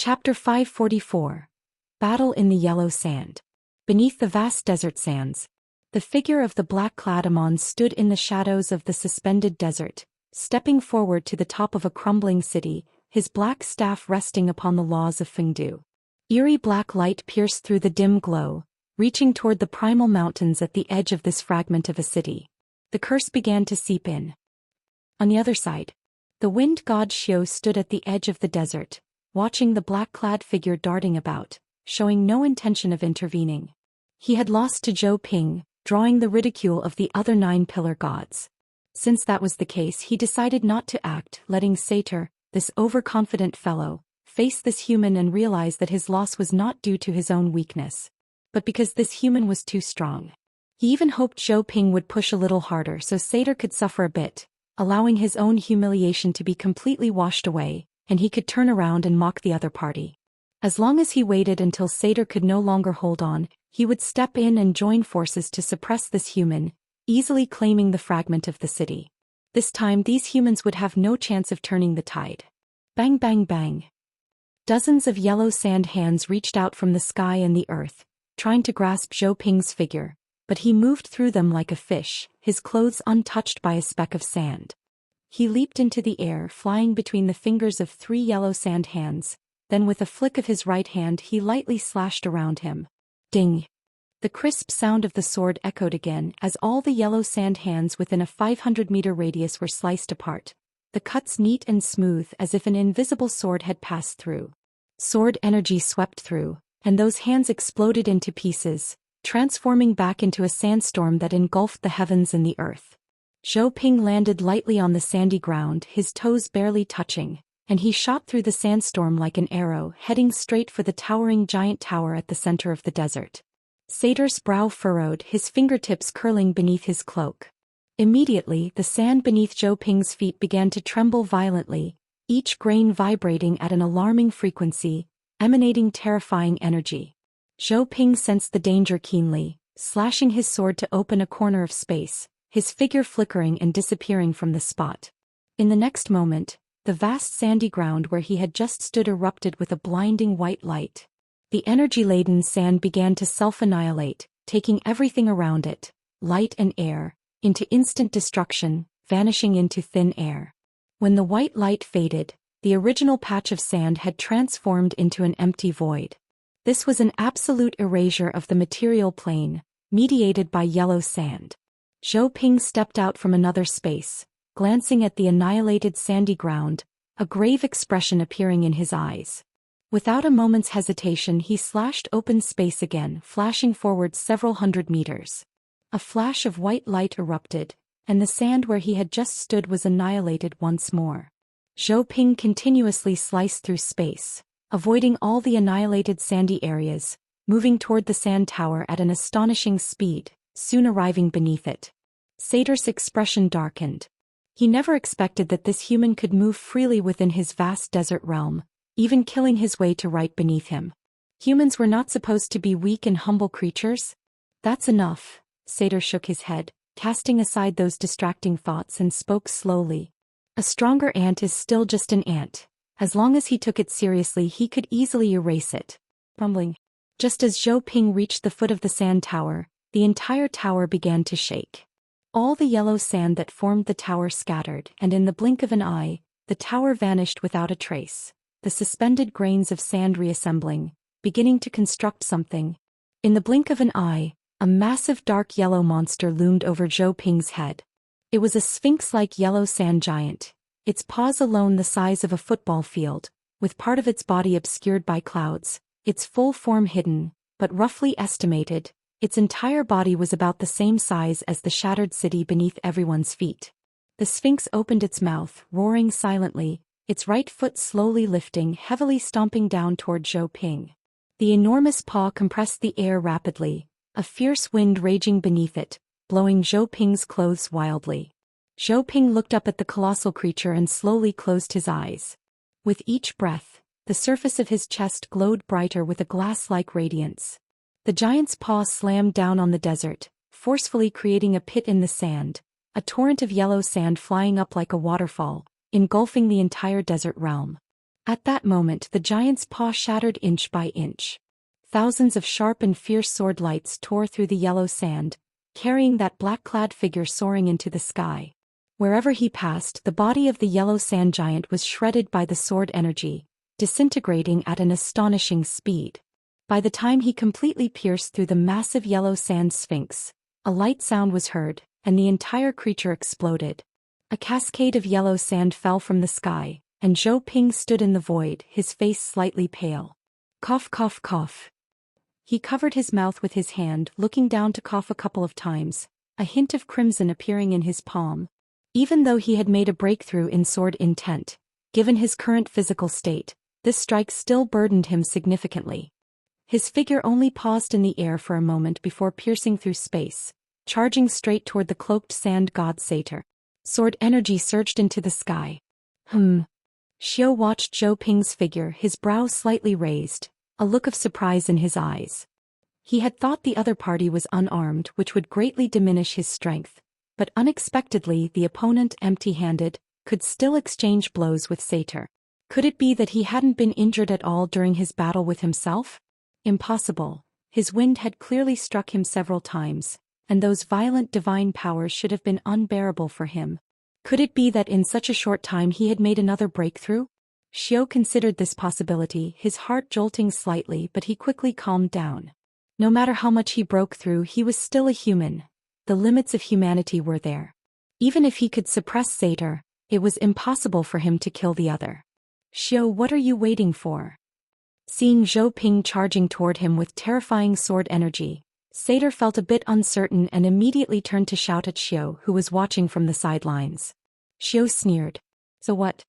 Chapter 544. Battle in the Yellow Sand. Beneath the vast desert sands, the figure of the black-clad Amon stood in the shadows of the suspended desert, stepping forward to the top of a crumbling city, his black staff resting upon the laws of Fengdu. Eerie black light pierced through the dim glow, reaching toward the primal mountains at the edge of this fragment of a city. The curse began to seep in. On the other side, the wind god Xiao stood at the edge of the desert, watching the black-clad figure darting about, showing no intention of intervening. He had lost to Zhou Ping, drawing the ridicule of the other 9 pillar gods. Since that was the case, he decided not to act, letting Satyr, this overconfident fellow, face this human and realize that his loss was not due to his own weakness, but because this human was too strong. He even hoped Zhou Ping would push a little harder so Satyr could suffer a bit, allowing his own humiliation to be completely washed away, and he could turn around and mock the other party. As long as he waited until Satyr could no longer hold on, he would step in and join forces to suppress this human, easily claiming the fragment of the city. This time these humans would have no chance of turning the tide. Bang bang bang. Dozens of yellow sand hands reached out from the sky and the earth, trying to grasp Zhou Ping's figure, but he moved through them like a fish, his clothes untouched by a speck of sand. He leaped into the air, flying between the fingers of 3 yellow sand hands, then with a flick of his right hand he lightly slashed around him. Ding! The crisp sound of the sword echoed again as all the yellow sand hands within a 500-meter radius were sliced apart, the cuts neat and smooth as if an invisible sword had passed through. Sword energy swept through, and those hands exploded into pieces, transforming back into a sandstorm that engulfed the heavens and the earth. Zhou Ping landed lightly on the sandy ground, his toes barely touching, and he shot through the sandstorm like an arrow, heading straight for the towering giant tower at the center of the desert. Satyr's brow furrowed, his fingertips curling beneath his cloak. Immediately, the sand beneath Zhou Ping's feet began to tremble violently, each grain vibrating at an alarming frequency, emanating terrifying energy. Zhou Ping sensed the danger keenly, slashing his sword to open a corner of space, his figure flickering and disappearing from the spot. In the next moment, the vast sandy ground where he had just stood erupted with a blinding white light. The energy-laden sand began to self-annihilate, taking everything around it, light and air, into instant destruction, vanishing into thin air. When the white light faded, the original patch of sand had transformed into an empty void. This was an absolute erasure of the material plane, mediated by yellow sand. Zhou Ping stepped out from another space, glancing at the annihilated sandy ground, a grave expression appearing in his eyes. Without a moment's hesitation he slashed open space again, flashing forward several hundred meters. A flash of white light erupted, and the sand where he had just stood was annihilated once more. Zhou Ping continuously sliced through space, avoiding all the annihilated sandy areas, moving toward the sand tower at an astonishing speed, soon arriving beneath it. Satyr's expression darkened. He never expected that this human could move freely within his vast desert realm, even killing his way to right beneath him. Humans were not supposed to be weak and humble creatures? That's enough. Satyr shook his head, casting aside those distracting thoughts and spoke slowly. A stronger ant is still just an ant. As long as he took it seriously he could easily erase it. Rumbling. Just as Zhou Ping reached the foot of the sand tower, the entire tower began to shake. All the yellow sand that formed the tower scattered, and in the blink of an eye, the tower vanished without a trace, the suspended grains of sand reassembling, beginning to construct something. In the blink of an eye, a massive dark yellow monster loomed over Zhou Ping's head. It was a sphinx-like yellow sand giant, its paws alone the size of a football field, with part of its body obscured by clouds, its full form hidden, but roughly estimated, its entire body was about the same size as the shattered city beneath everyone's feet. The Sphinx opened its mouth, roaring silently, its right foot slowly lifting, heavily stomping down toward Zhou Ping. The enormous paw compressed the air rapidly, a fierce wind raging beneath it, blowing Zhou Ping's clothes wildly. Zhou Ping looked up at the colossal creature and slowly closed his eyes. With each breath, the surface of his chest glowed brighter with a glass-like radiance. The giant's paw slammed down on the desert, forcefully creating a pit in the sand, a torrent of yellow sand flying up like a waterfall, engulfing the entire desert realm. At that moment the giant's paw shattered inch by inch. Thousands of sharp and fierce sword lights tore through the yellow sand, carrying that black-clad figure soaring into the sky. Wherever he passed, the body of the yellow sand giant was shredded by the sword energy, disintegrating at an astonishing speed. By the time he completely pierced through the massive yellow sand sphinx, a light sound was heard, and the entire creature exploded. A cascade of yellow sand fell from the sky, and Zhou Ping stood in the void, his face slightly pale. Cough, cough, cough. He covered his mouth with his hand, looking down to cough a couple of times, a hint of crimson appearing in his palm. Even though he had made a breakthrough in sword intent, given his current physical state, this strike still burdened him significantly. His figure only paused in the air for a moment before piercing through space, charging straight toward the cloaked sand god Satyr. Sword energy surged into the sky. Xiao watched Zhou Ping's figure, his brows slightly raised, a look of surprise in his eyes. He had thought the other party was unarmed, which would greatly diminish his strength, but unexpectedly the opponent, empty-handed, could still exchange blows with Satyr. Could it be that he hadn't been injured at all during his battle with himself? Impossible. His wind had clearly struck him several times, and those violent divine powers should have been unbearable for him. Could it be that in such a short time he had made another breakthrough? Xiao considered this possibility, his heart jolting slightly, but he quickly calmed down. No matter how much he broke through, he was still a human. The limits of humanity were there. Even if he could suppress Satyr, it was impossible for him to kill the other. Xiao, what are you waiting for? Seeing Zhou Ping charging toward him with terrifying sword energy, Satyr felt a bit uncertain and immediately turned to shout at Xiao, who was watching from the sidelines. Xiao sneered. So what?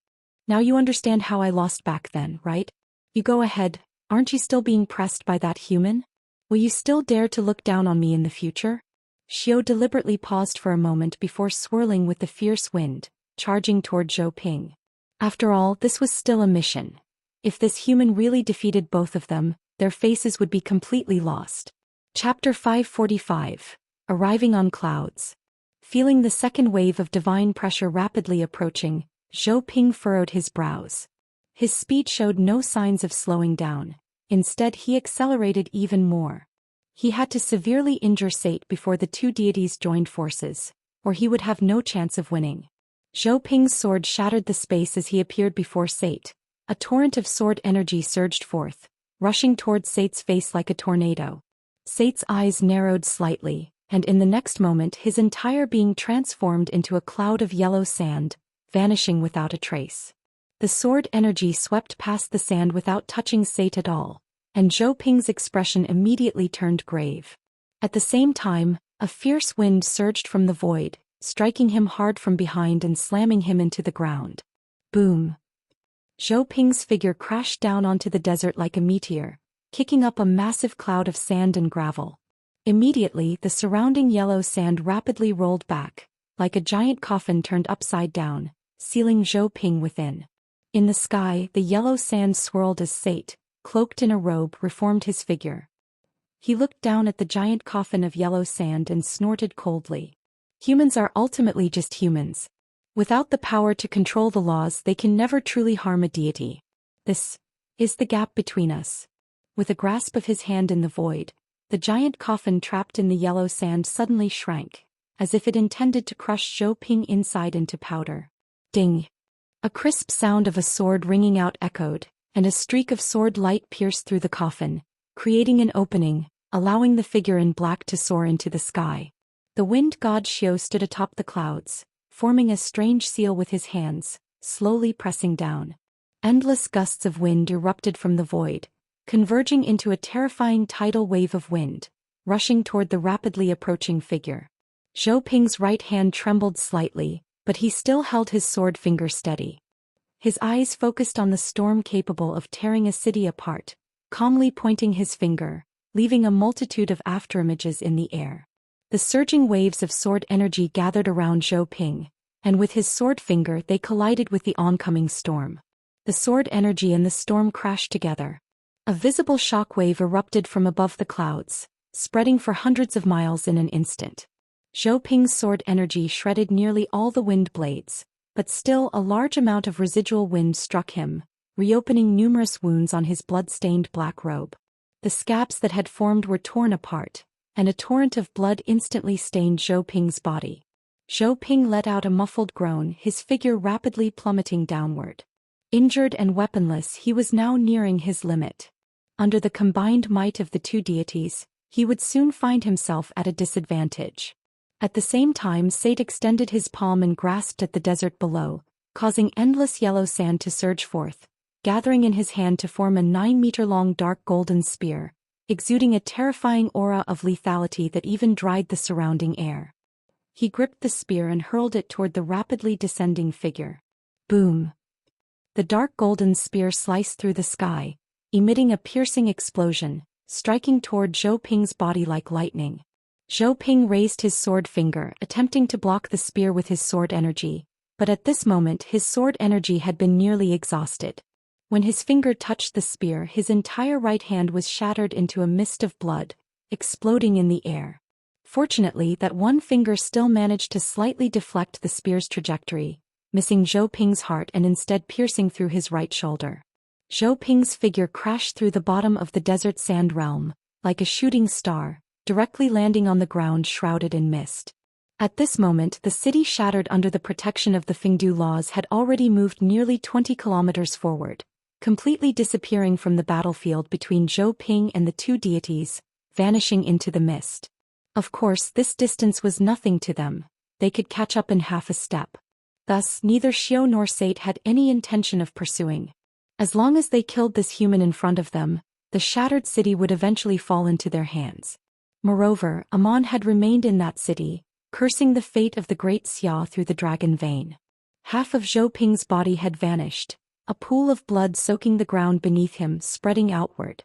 Now you understand how I lost back then, right? You go ahead, aren't you still being pressed by that human? Will you still dare to look down on me in the future? Xiao deliberately paused for a moment before swirling with the fierce wind, charging toward Zhou Ping. After all, this was still a mission. If this human really defeated both of them, their faces would be completely lost. Chapter 545. Arriving on Clouds. Feeling the second wave of divine pressure rapidly approaching, Zhou Ping furrowed his brows. His speed showed no signs of slowing down. Instead, he accelerated even more. He had to severely injure Sate before the two deities joined forces, or he would have no chance of winning. Zhou Ping's sword shattered the space as he appeared before Sate. A torrent of sword energy surged forth, rushing toward Sate's face like a tornado. Sate's eyes narrowed slightly, and in the next moment his entire being transformed into a cloud of yellow sand, vanishing without a trace. The sword energy swept past the sand without touching Sate at all, and Zhou Ping's expression immediately turned grave. At the same time, a fierce wind surged from the void, striking him hard from behind and slamming him into the ground. Boom! Zhou Ping's figure crashed down onto the desert like a meteor, kicking up a massive cloud of sand and gravel. Immediately, the surrounding yellow sand rapidly rolled back, like a giant coffin turned upside down, sealing Zhou Ping within. In the sky, the yellow sand swirled as Sate, cloaked in a robe, reformed his figure. He looked down at the giant coffin of yellow sand and snorted coldly. Humans are ultimately just humans. Without the power to control the laws, they can never truly harm a deity. This is the gap between us. With a grasp of his hand in the void, the giant coffin trapped in the yellow sand suddenly shrank, as if it intended to crush Zhou Ping inside into powder. Ding! A crisp sound of a sword ringing out echoed, and a streak of sword light pierced through the coffin, creating an opening, allowing the figure in black to soar into the sky. The wind god Xiao stood atop the clouds, forming a strange seal with his hands, slowly pressing down. Endless gusts of wind erupted from the void, converging into a terrifying tidal wave of wind, rushing toward the rapidly approaching figure. Zhou Ping's right hand trembled slightly, but he still held his sword finger steady. His eyes focused on the storm capable of tearing a city apart, calmly pointing his finger, leaving a multitude of afterimages in the air. The surging waves of sword energy gathered around Zhou Ping, and with his sword finger they collided with the oncoming storm. The sword energy and the storm crashed together. A visible shock wave erupted from above the clouds, spreading for hundreds of miles in an instant. Zhou Ping's sword energy shredded nearly all the wind blades, but still a large amount of residual wind struck him, reopening numerous wounds on his blood-stained black robe. The scabs that had formed were torn apart, and a torrent of blood instantly stained Zhou Ping's body. Zhou Ping let out a muffled groan, his figure rapidly plummeting downward. Injured and weaponless, he was now nearing his limit. Under the combined might of the two deities, he would soon find himself at a disadvantage. At the same time, Sate extended his palm and grasped at the desert below, causing endless yellow sand to surge forth, gathering in his hand to form a 9-meter-long dark golden spear, exuding a terrifying aura of lethality that even dried the surrounding air. He gripped the spear and hurled it toward the rapidly descending figure. Boom! The dark golden spear sliced through the sky, emitting a piercing explosion, striking toward Zhou Ping's body like lightning. Zhou Ping raised his sword finger, attempting to block the spear with his sword energy, but at this moment his sword energy had been nearly exhausted. When his finger touched the spear, his entire right hand was shattered into a mist of blood, exploding in the air. Fortunately, that one finger still managed to slightly deflect the spear's trajectory, missing Zhou Ping's heart and instead piercing through his right shoulder. Zhou Ping's figure crashed through the bottom of the desert sand realm, like a shooting star, directly landing on the ground shrouded in mist. At this moment, the city shattered under the protection of the Fengdu laws had already moved nearly 20 kilometers forward, completely disappearing from the battlefield between Zhou Ping and the two deities, vanishing into the mist. Of course, this distance was nothing to them. They could catch up in half a step. Thus, neither Xiao nor Sate had any intention of pursuing. As long as they killed this human in front of them, the shattered city would eventually fall into their hands. Moreover, Amon had remained in that city, cursing the fate of the great Xia through the dragon vein. Half of Zhou Ping's body had vanished, a pool of blood soaking the ground beneath him, spreading outward.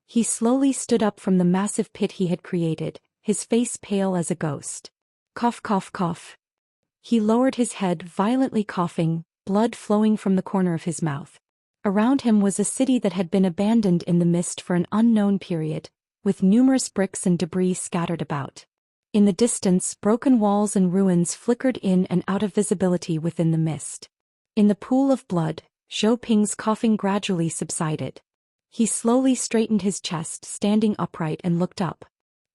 He slowly stood up from the massive pit he had created, his face pale as a ghost. Cough, cough, cough. He lowered his head, violently coughing, blood flowing from the corner of his mouth. Around him was a city that had been abandoned in the mist for an unknown period, with numerous bricks and debris scattered about. In the distance, broken walls and ruins flickered in and out of visibility within the mist. In the pool of blood, Zhou Ping's coughing gradually subsided. He slowly straightened his chest, standing upright, and looked up.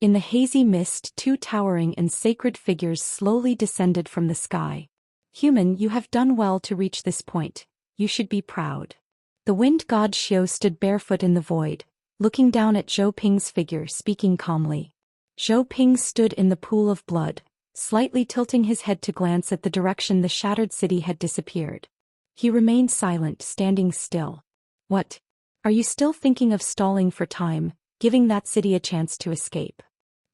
In the hazy mist, two towering and sacred figures slowly descended from the sky. Human, you have done well to reach this point. You should be proud. The wind god Xiao stood barefoot in the void, looking down at Zhou Ping's figure, speaking calmly. Zhou Ping stood in the pool of blood, slightly tilting his head to glance at the direction the shattered city had disappeared. He remained silent, standing still. What? Are you still thinking of stalling for time, giving that city a chance to escape?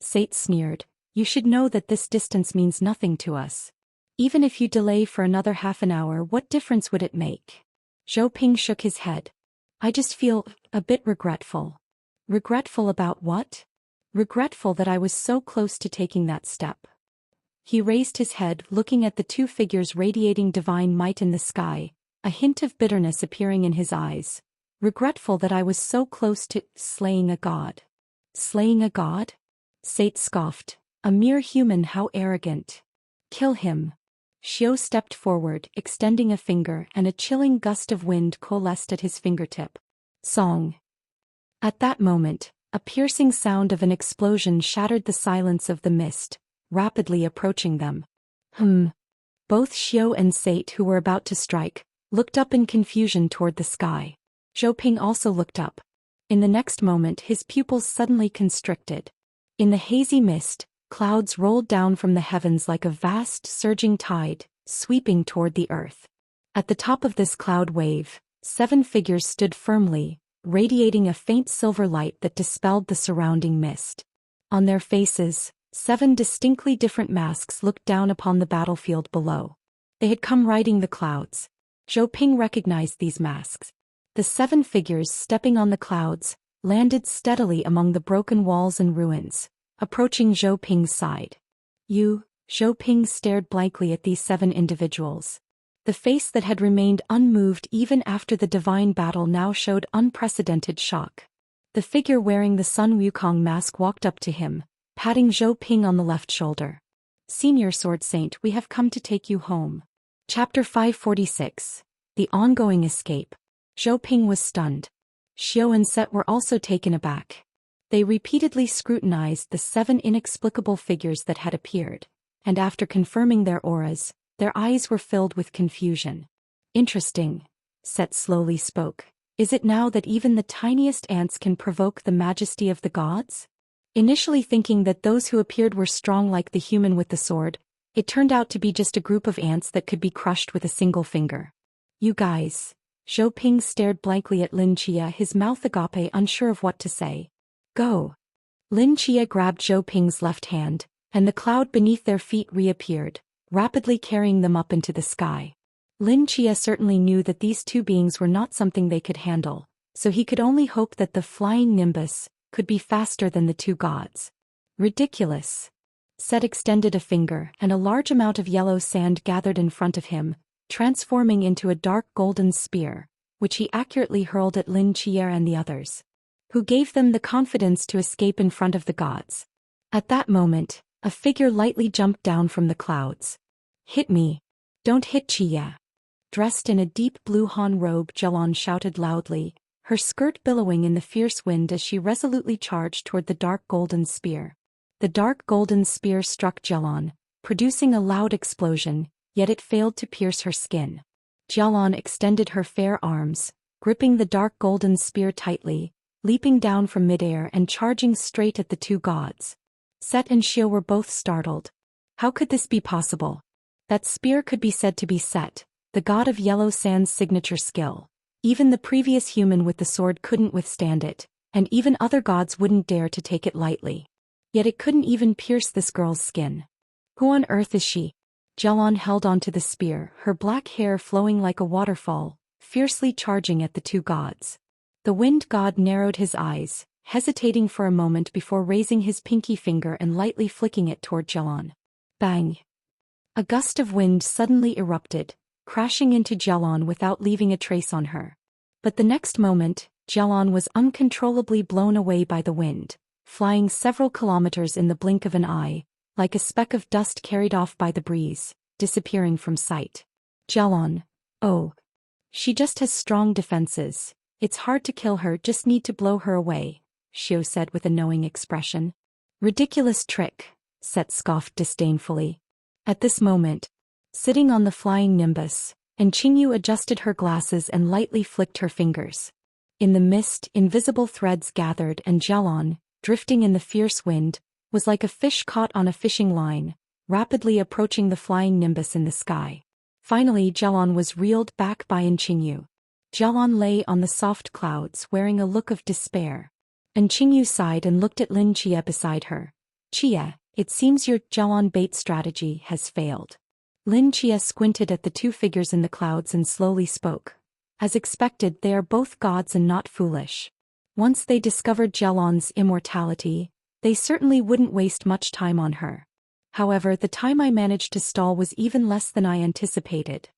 Sate sneered. You should know that this distance means nothing to us. Even if you delay for another half an hour, what difference would it make? Zhou Ping shook his head. I just feel a bit regretful. Regretful about what? Regretful that I was so close to taking that step. He raised his head, looking at the two figures radiating divine might in the sky, a hint of bitterness appearing in his eyes. Regretful that I was so close to slaying a god. Slaying a god? Sate scoffed. A mere human, how arrogant. Kill him. Xiao stepped forward, extending a finger, and a chilling gust of wind coalesced at his fingertip. Song. At that moment, a piercing sound of an explosion shattered the silence of the mist, rapidly approaching them. Both Xiao and Sate, who were about to strike, looked up in confusion toward the sky. Zhou Ping also looked up. In the next moment, his pupils suddenly constricted. In the hazy mist, clouds rolled down from the heavens like a vast, surging tide, sweeping toward the earth. At the top of this cloud wave, 7 figures stood firmly, radiating a faint silver light that dispelled the surrounding mist. On their faces, 7 distinctly different masks looked down upon the battlefield below. They had come riding the clouds. Zhou Ping recognized these masks. The 7 figures, stepping on the clouds, landed steadily among the broken walls and ruins, approaching Zhou Ping's side. Zhou Ping stared blankly at these 7 individuals. The face that had remained unmoved even after the divine battle now showed unprecedented shock. The figure wearing the Sun Wukong mask walked up to him, patting Zhou Ping on the left shoulder. Senior Sword Saint, we have come to take you home. Chapter 546. The Ongoing Escape. Zhou Ping was stunned. Xiao and Set were also taken aback. They repeatedly scrutinized the 7 inexplicable figures that had appeared, and after confirming their auras, their eyes were filled with confusion. Interesting, Set slowly spoke. Is it now that even the tiniest ants can provoke the majesty of the gods? Initially thinking that those who appeared were strong like the human with the sword, it turned out to be just a group of ants that could be crushed with a single finger. You guys. Zhou Ping stared blankly at Lin Chia, his mouth agape, unsure of what to say. Go. Lin Chia grabbed Zhou Ping's left hand, and the cloud beneath their feet reappeared, rapidly carrying them up into the sky. Lin Chia certainly knew that these two beings were not something they could handle, so he could only hope that the flying nimbus could be faster than the two gods. Ridiculous. Set extended a finger, and a large amount of yellow sand gathered in front of him, transforming into a dark golden spear, which he accurately hurled at Lin Chia and the others, who gave them the confidence to escape in front of the gods. At that moment, a figure lightly jumped down from the clouds. Hit me. Don't hit Chia. Dressed in a deep blue Han robe, Jialon shouted loudly, her skirt billowing in the fierce wind as she resolutely charged toward the dark golden spear. The dark golden spear struck Jialon, producing a loud explosion, yet it failed to pierce her skin. Jialon extended her fair arms, gripping the dark golden spear tightly, leaping down from midair and charging straight at the two gods. Set and Xiao were both startled. How could this be possible? That spear could be said to be Set, the god of Yellow Sand's signature skill. Even the previous human with the sword couldn't withstand it, and even other gods wouldn't dare to take it lightly. Yet it couldn't even pierce this girl's skin. Who on earth is she? Jialon held onto the spear, her black hair flowing like a waterfall, fiercely charging at the two gods. The wind god narrowed his eyes, hesitating for a moment before raising his pinky finger and lightly flicking it toward Jialon. Bang! A gust of wind suddenly erupted, crashing into Jialon without leaving a trace on her. But the next moment, Jialon was uncontrollably blown away by the wind, flying several kilometers in the blink of an eye, like a speck of dust carried off by the breeze, disappearing from sight. Jialon, oh. She just has strong defenses. It's hard to kill her, just need to blow her away, Xiao said with a knowing expression. Ridiculous trick, Set scoffed disdainfully. At this moment, sitting on the flying nimbus, and Qingyu adjusted her glasses and lightly flicked her fingers. In the mist, invisible threads gathered, and Jialon, drifting in the fierce wind, was like a fish caught on a fishing line, rapidly approaching the flying nimbus in the sky. Finally, Jialon was reeled back by Qingyu. Jialon lay on the soft clouds wearing a look of despair. Qingyu sighed and looked at Lin Chia beside her. Chia, it seems your Jialon bait strategy has failed. Lin Chia squinted at the two figures in the clouds and slowly spoke. As expected, they are both gods and not foolish. Once they discovered Jialon's immortality, they certainly wouldn't waste much time on her. However, the time I managed to stall was even less than I anticipated.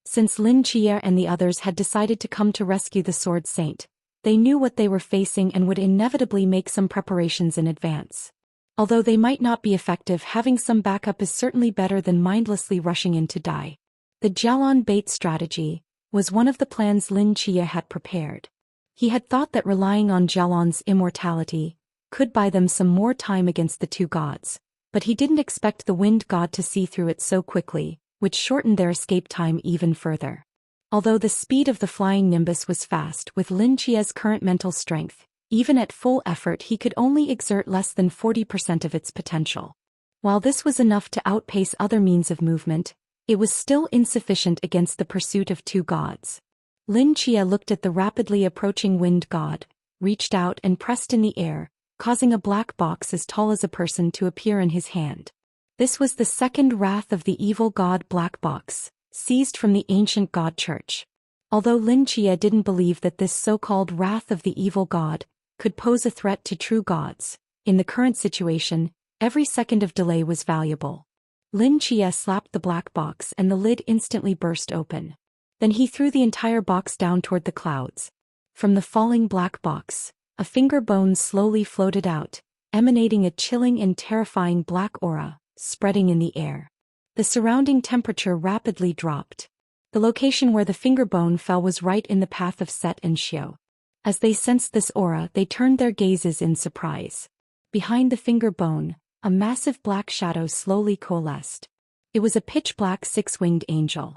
Since Lin Chia and the others had decided to come to rescue the Sword Saint, they knew what they were facing and would inevitably make some preparations in advance. Although they might not be effective, having some backup is certainly better than mindlessly rushing in to die. The Jialon bait strategy was one of the plans Lin Chia had prepared. He had thought that relying on Jialon's immortality could buy them some more time against the two gods, but he didn't expect the wind god to see through it so quickly, which shortened their escape time even further. Although the speed of the flying nimbus was fast, with Lin Chia's current mental strength, even at full effort he could only exert less than 40% of its potential. While this was enough to outpace other means of movement, it was still insufficient against the pursuit of two gods. Lin Chia looked at the rapidly approaching wind god, reached out and pressed in the air, causing a black box as tall as a person to appear in his hand. This was the second Wrath of the Evil God black box, seized from the ancient god church. Although Lin Chia didn't believe that this so-called Wrath of the Evil God could pose a threat to true gods, in the current situation, every second of delay was valuable. Lin Chia slapped the black box and the lid instantly burst open. Then he threw the entire box down toward the clouds. From the falling black box, a finger bone slowly floated out, emanating a chilling and terrifying black aura, spreading in the air. The surrounding temperature rapidly dropped. The location where the finger bone fell was right in the path of Set and Xiao. As they sensed this aura, they turned their gazes in surprise. Behind the finger bone, a massive black shadow slowly coalesced. It was a pitch-black six-winged angel.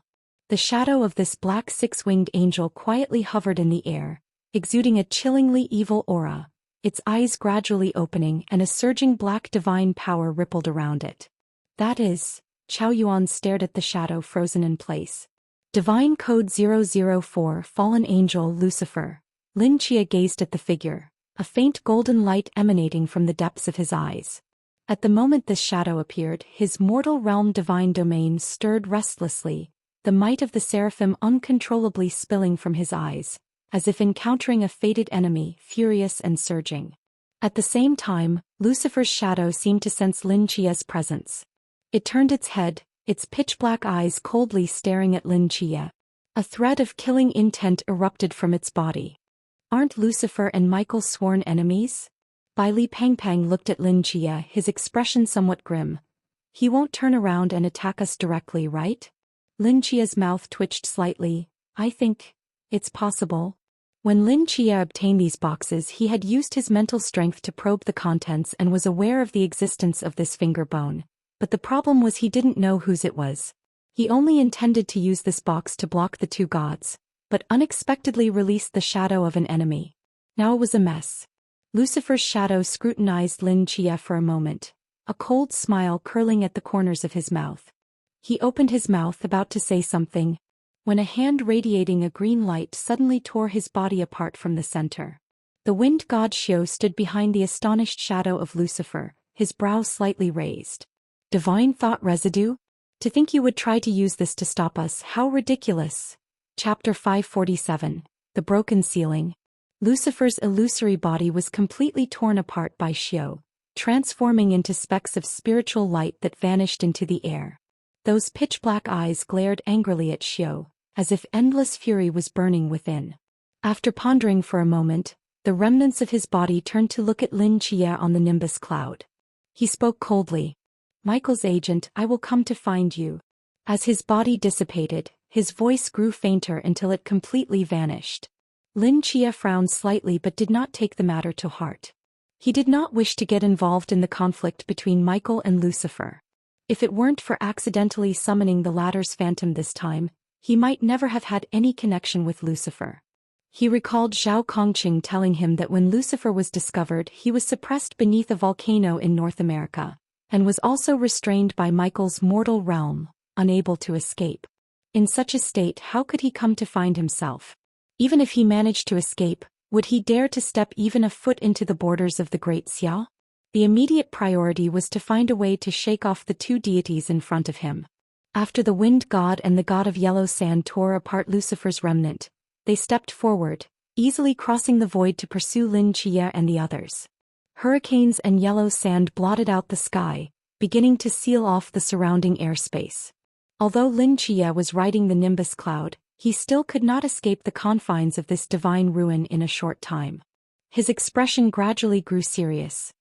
The shadow of this black six-winged angel quietly hovered in the air, exuding a chillingly evil aura, its eyes gradually opening and a surging black divine power rippled around it. That is, Qiao Yuan stared at the shadow frozen in place. Divine Code 004 Fallen Angel Lucifer. Lin Chia gazed at the figure, a faint golden light emanating from the depths of his eyes. At the moment this shadow appeared, his mortal realm divine domain stirred restlessly, the might of the seraphim uncontrollably spilling from his eyes, as if encountering a fated enemy, furious and surging. At the same time, Lucifer's shadow seemed to sense Lin Chia's presence. It turned its head, its pitch-black eyes coldly staring at Lin Chia. A thread of killing intent erupted from its body. Aren't Lucifer and Michael sworn enemies? Bai Li Pangpang looked at Lin Chia, his expression somewhat grim. He won't turn around and attack us directly, right? Lin Chia's mouth twitched slightly. I think it's possible. When Lin Chia obtained these boxes, he had used his mental strength to probe the contents and was aware of the existence of this finger bone. But the problem was he didn't know whose it was. He only intended to use this box to block the two gods, but unexpectedly released the shadow of an enemy. Now it was a mess. Lucifer's shadow scrutinized Lin Chia for a moment, a cold smile curling at the corners of his mouth. He opened his mouth about to say something, when a hand radiating a green light suddenly tore his body apart from the center. The wind god Xiao stood behind the astonished shadow of Lucifer, his brow slightly raised. Divine thought residue? To think you would try to use this to stop us, how ridiculous! Chapter 547. The Broken Ceiling. Lucifer's illusory body was completely torn apart by Xiao, transforming into specks of spiritual light that vanished into the air. Those pitch-black eyes glared angrily at Xiao, as if endless fury was burning within. After pondering for a moment, the remnants of his body turned to look at Lin Chia on the nimbus cloud. He spoke coldly. Michael's agent, I will come to find you. As his body dissipated, his voice grew fainter until it completely vanished. Lin Chia frowned slightly but did not take the matter to heart. He did not wish to get involved in the conflict between Michael and Lucifer. If it weren't for accidentally summoning the latter's phantom this time, he might never have had any connection with Lucifer. He recalled Zhao Kongqing telling him that when Lucifer was discovered, he was suppressed beneath a volcano in North America, and was also restrained by Michael's mortal realm, unable to escape. In such a state, how could he come to find himself? Even if he managed to escape, would he dare to step even a foot into the borders of the Great Xiao? The immediate priority was to find a way to shake off the two deities in front of him. After the wind god and the god of yellow sand tore apart Lucifer's remnant, they stepped forward, easily crossing the void to pursue Lin Chia and the others. Hurricanes and yellow sand blotted out the sky, beginning to seal off the surrounding airspace. Although Lin Chia was riding the nimbus cloud, he still could not escape the confines of this divine ruin in a short time. His expression gradually grew serious.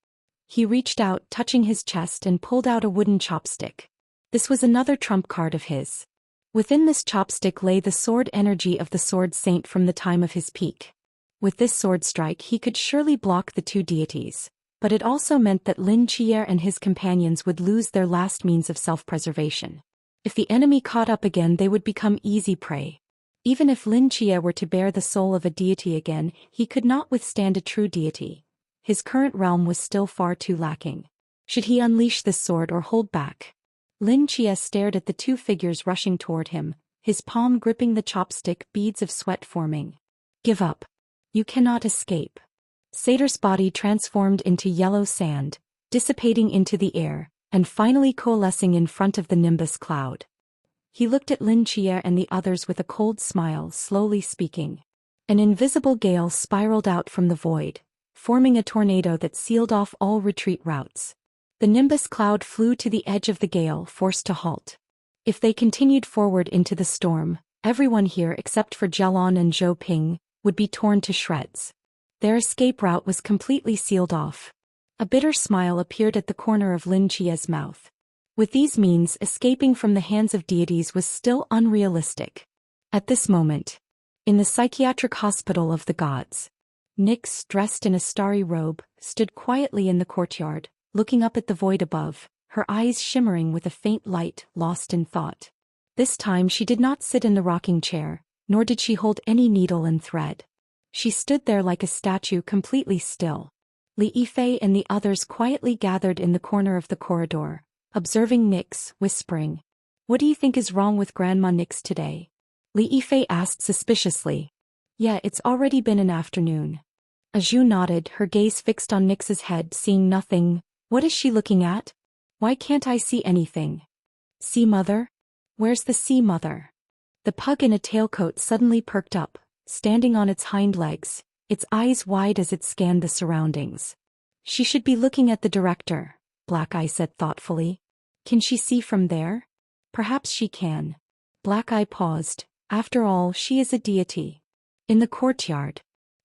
He reached out, touching his chest, and pulled out a wooden chopstick. This was another trump card of his. Within this chopstick lay the sword energy of the sword saint from the time of his peak. With this sword strike he could surely block the two deities, but it also meant that Lin Chia and his companions would lose their last means of self-preservation. If the enemy caught up again, they would become easy prey. Even if Lin Chia were to bear the soul of a deity again, he could not withstand a true deity. His current realm was still far too lacking. Should he unleash this sword or hold back? Lin Chia stared at the two figures rushing toward him, his palm gripping the chopstick, beads of sweat forming. Give up. You cannot escape. Satyr's body transformed into yellow sand, dissipating into the air, and finally coalescing in front of the nimbus cloud. He looked at Lin Chia and the others with a cold smile, slowly speaking. An invisible gale spiraled out from the void, forming a tornado that sealed off all retreat routes. The nimbus cloud flew to the edge of the gale, forced to halt. If they continued forward into the storm, everyone here except for Jialon and Zhou Ping would be torn to shreds. Their escape route was completely sealed off. A bitter smile appeared at the corner of Lin Chia's mouth. With these means, escaping from the hands of deities was still unrealistic. At this moment, in the psychiatric hospital of the gods, Nyx, dressed in a starry robe, stood quietly in the courtyard, looking up at the void above, her eyes shimmering with a faint light, lost in thought. This time she did not sit in the rocking chair, nor did she hold any needle and thread. She stood there like a statue, completely still. Liife and the others quietly gathered in the corner of the corridor, observing Nyx, whispering, "What do you think is wrong with Grandma Nyx today?" Liife asked suspiciously. "Yeah, it's already been an afternoon." Aju nodded, her gaze fixed on Nyx's head, seeing nothing. "What is she looking at? Why can't I see anything?" "See, Mother? Where's the sea, Mother?" The pug in a tailcoat suddenly perked up, standing on its hind legs, its eyes wide as it scanned the surroundings. "She should be looking at the director," Black Eye said thoughtfully. "Can she see from there?" "Perhaps she can." Black Eye paused. After all, she is a deity. In the courtyard,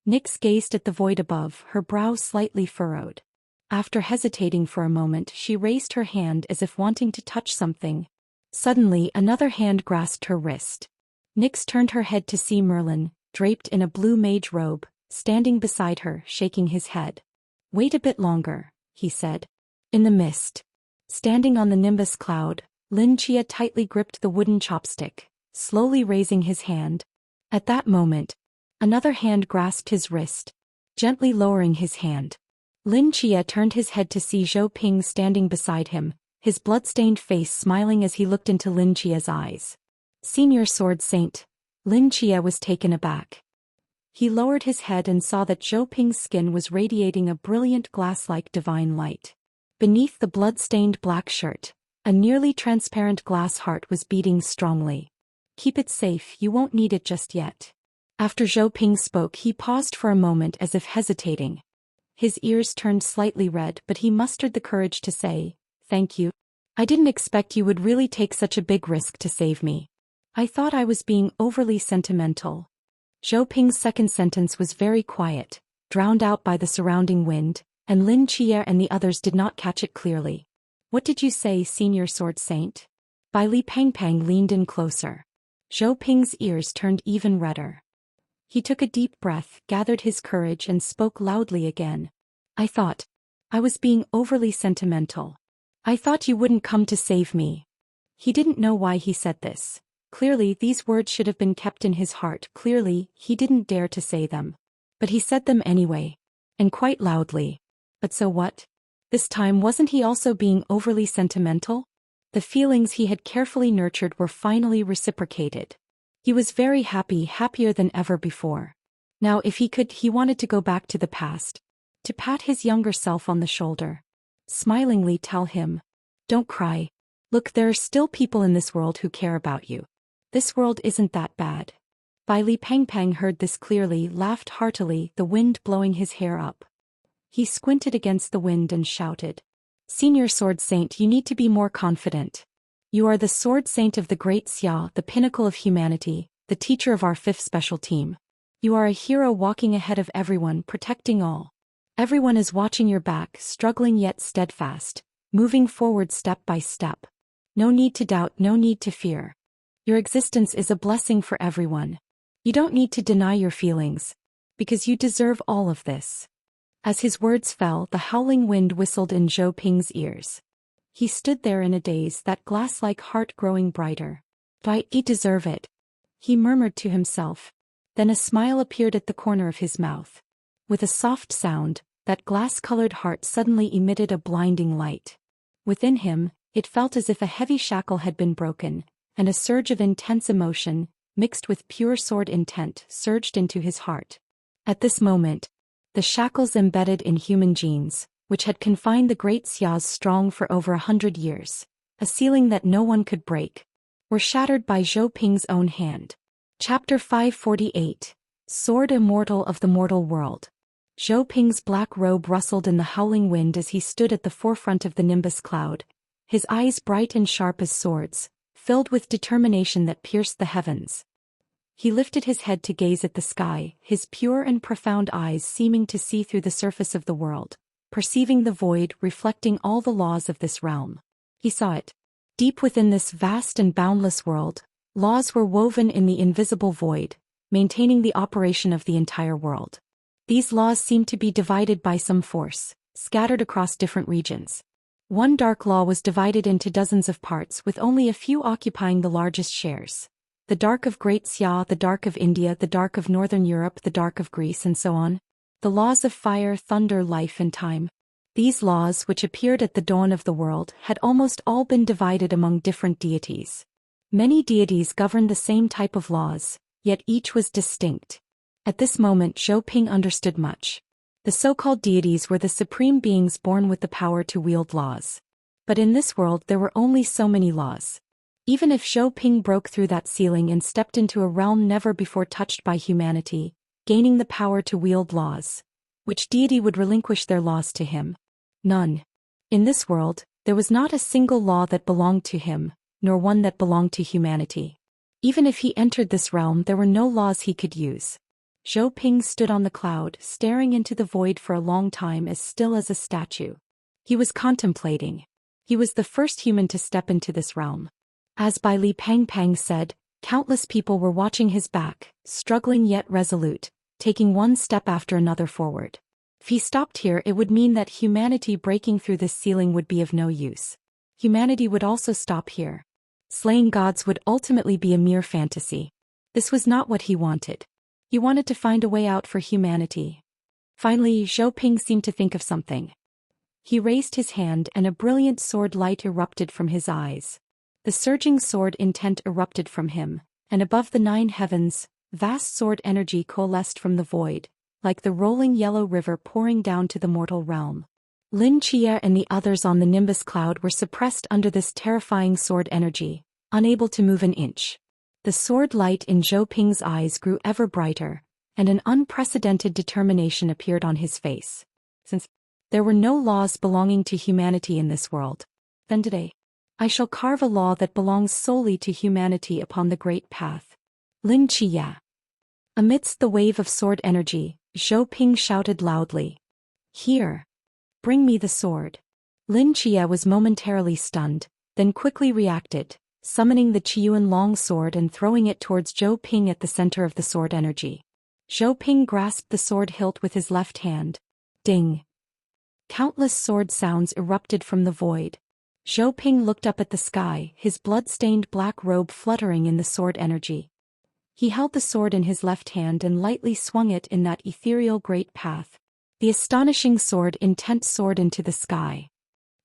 Nyx gazed at the void above, her brow slightly furrowed. After hesitating for a moment, she raised her hand as if wanting to touch something. Suddenly, another hand grasped her wrist. Nyx turned her head to see Merlin, draped in a blue mage robe, standing beside her, shaking his head. "Wait a bit longer," he said. In the mist, standing on the nimbus cloud, Lin Chia tightly gripped the wooden chopstick, slowly raising his hand. At that moment, another hand grasped his wrist, gently lowering his hand. Lin Chia turned his head to see Zhou Ping standing beside him, his blood-stained face smiling as he looked into Lin Chia's eyes. "Senior Sword Saint." Lin Chia was taken aback. He lowered his head and saw that Zhou Ping's skin was radiating a brilliant glass-like divine light. Beneath the blood-stained black shirt, a nearly transparent glass heart was beating strongly. "Keep it safe, you won't need it just yet." After Zhou Ping spoke, he paused for a moment as if hesitating. His ears turned slightly red, but he mustered the courage to say, "Thank you. I didn't expect you would really take such a big risk to save me. I thought I was being overly sentimental." Zhou Ping's second sentence was very quiet, drowned out by the surrounding wind, and Lin Chia and the others did not catch it clearly. "What did you say, Senior Sword Saint?" Bai Li Pangpang leaned in closer. Zhou Ping's ears turned even redder. He took a deep breath, gathered his courage and spoke loudly again. I was being overly sentimental. I thought you wouldn't come to save me." He didn't know why he said this. Clearly, these words should have been kept in his heart. Clearly, he didn't dare to say them. But he said them anyway. And quite loudly. But so what? This time, wasn't he also being overly sentimental? The feelings he had carefully nurtured were finally reciprocated. He was very happy, happier than ever before. Now if he could, he wanted to go back to the past. To pat his younger self on the shoulder. Smilingly tell him, "Don't cry. Look, there are still people in this world who care about you. This world isn't that bad." Bai Li Pangpang heard this clearly, laughed heartily, the wind blowing his hair up. He squinted against the wind and shouted, "Senior Sword Saint, you need to be more confident. You are the Sword Saint of the Great Xia, the pinnacle of humanity, the teacher of our 5th special team. You are a hero walking ahead of everyone, protecting all. Everyone is watching your back, struggling yet steadfast, moving forward step by step. No need to doubt, no need to fear. Your existence is a blessing for everyone. You don't need to deny your feelings, because you deserve all of this." As his words fell, the howling wind whistled in Zhou Ping's ears. He stood there in a daze, that glass-like heart growing brighter. "I deserve it," he murmured to himself. Then a smile appeared at the corner of his mouth. With a soft sound, that glass-colored heart suddenly emitted a blinding light. Within him, it felt as if a heavy shackle had been broken, and a surge of intense emotion, mixed with pure sword intent, surged into his heart. At this moment, the shackles embedded in human genes, which had confined the Great Xia's strong for over 100 years, a ceiling that no one could break, were shattered by Zhou Ping's own hand. Chapter 548. Sword Immortal of the Mortal World. Zhou Ping's black robe rustled in the howling wind as he stood at the forefront of the nimbus cloud, his eyes bright and sharp as swords, filled with determination that pierced the heavens. He lifted his head to gaze at the sky, his pure and profound eyes seeming to see through the surface of the world, perceiving the void, reflecting all the laws of this realm. He saw it. Deep within this vast and boundless world, Laws were woven in the invisible void, maintaining the operation of the entire world. These laws seemed to be divided by some force, scattered across different regions. One dark law was divided into dozens of parts with only a few occupying the largest shares. The dark of Great Xia, the dark of India, the dark of Northern Europe, the dark of Greece, and so on. The laws of fire, thunder, life, and time. These laws, which appeared at the dawn of the world, had almost all been divided among different deities. Many deities governed the same type of laws, yet each was distinct. At this moment Zhou Ping understood much. The so-called deities were the supreme beings born with the power to wield laws. But in this world there were only so many laws. Even if Zhou Ping broke through that ceiling and stepped into a realm never before touched by humanity, gaining the power to wield laws, which deity would relinquish their laws to him? None. In this world, there was not a single law that belonged to him, nor one that belonged to humanity. Even if he entered this realm, there were no laws he could use. Zhou Ping stood on the cloud, staring into the void for a long time, as still as a statue. He was contemplating. He was the first human to step into this realm. As Bai Li Pang said, countless people were watching his back, struggling yet resolute, taking one step after another forward. If he stopped here, it would mean that humanity breaking through this ceiling would be of no use. Humanity would also stop here. Slaying gods would ultimately be a mere fantasy. This was not what he wanted. He wanted to find a way out for humanity. Finally, Zhou Ping seemed to think of something. He raised his hand and a brilliant sword light erupted from his eyes. The surging sword intent erupted from him, and above the 9 heavens, vast sword energy coalesced from the void, like the rolling yellow river pouring down to the mortal realm. Lin Chia and the others on the Nimbus cloud were suppressed under this terrifying sword energy, unable to move an inch. The sword light in Zhou Ping's eyes grew ever brighter, and an unprecedented determination appeared on his face. Since there were no laws belonging to humanity in this world, then today, I shall carve a law that belongs solely to humanity upon the great path. Lin Chia. Amidst the wave of sword energy, Zhou Ping shouted loudly. Here. Bring me the sword. Lin Chia was momentarily stunned, then quickly reacted, summoning the Qiyuan long sword and throwing it towards Zhou Ping at the center of the sword energy. Zhou Ping grasped the sword hilt with his left hand. Ding. Countless sword sounds erupted from the void. Zhou Ping looked up at the sky, his blood-stained black robe fluttering in the sword energy. He held the sword in his left hand and lightly swung it in that ethereal great path. The astonishing sword intent soared into the sky.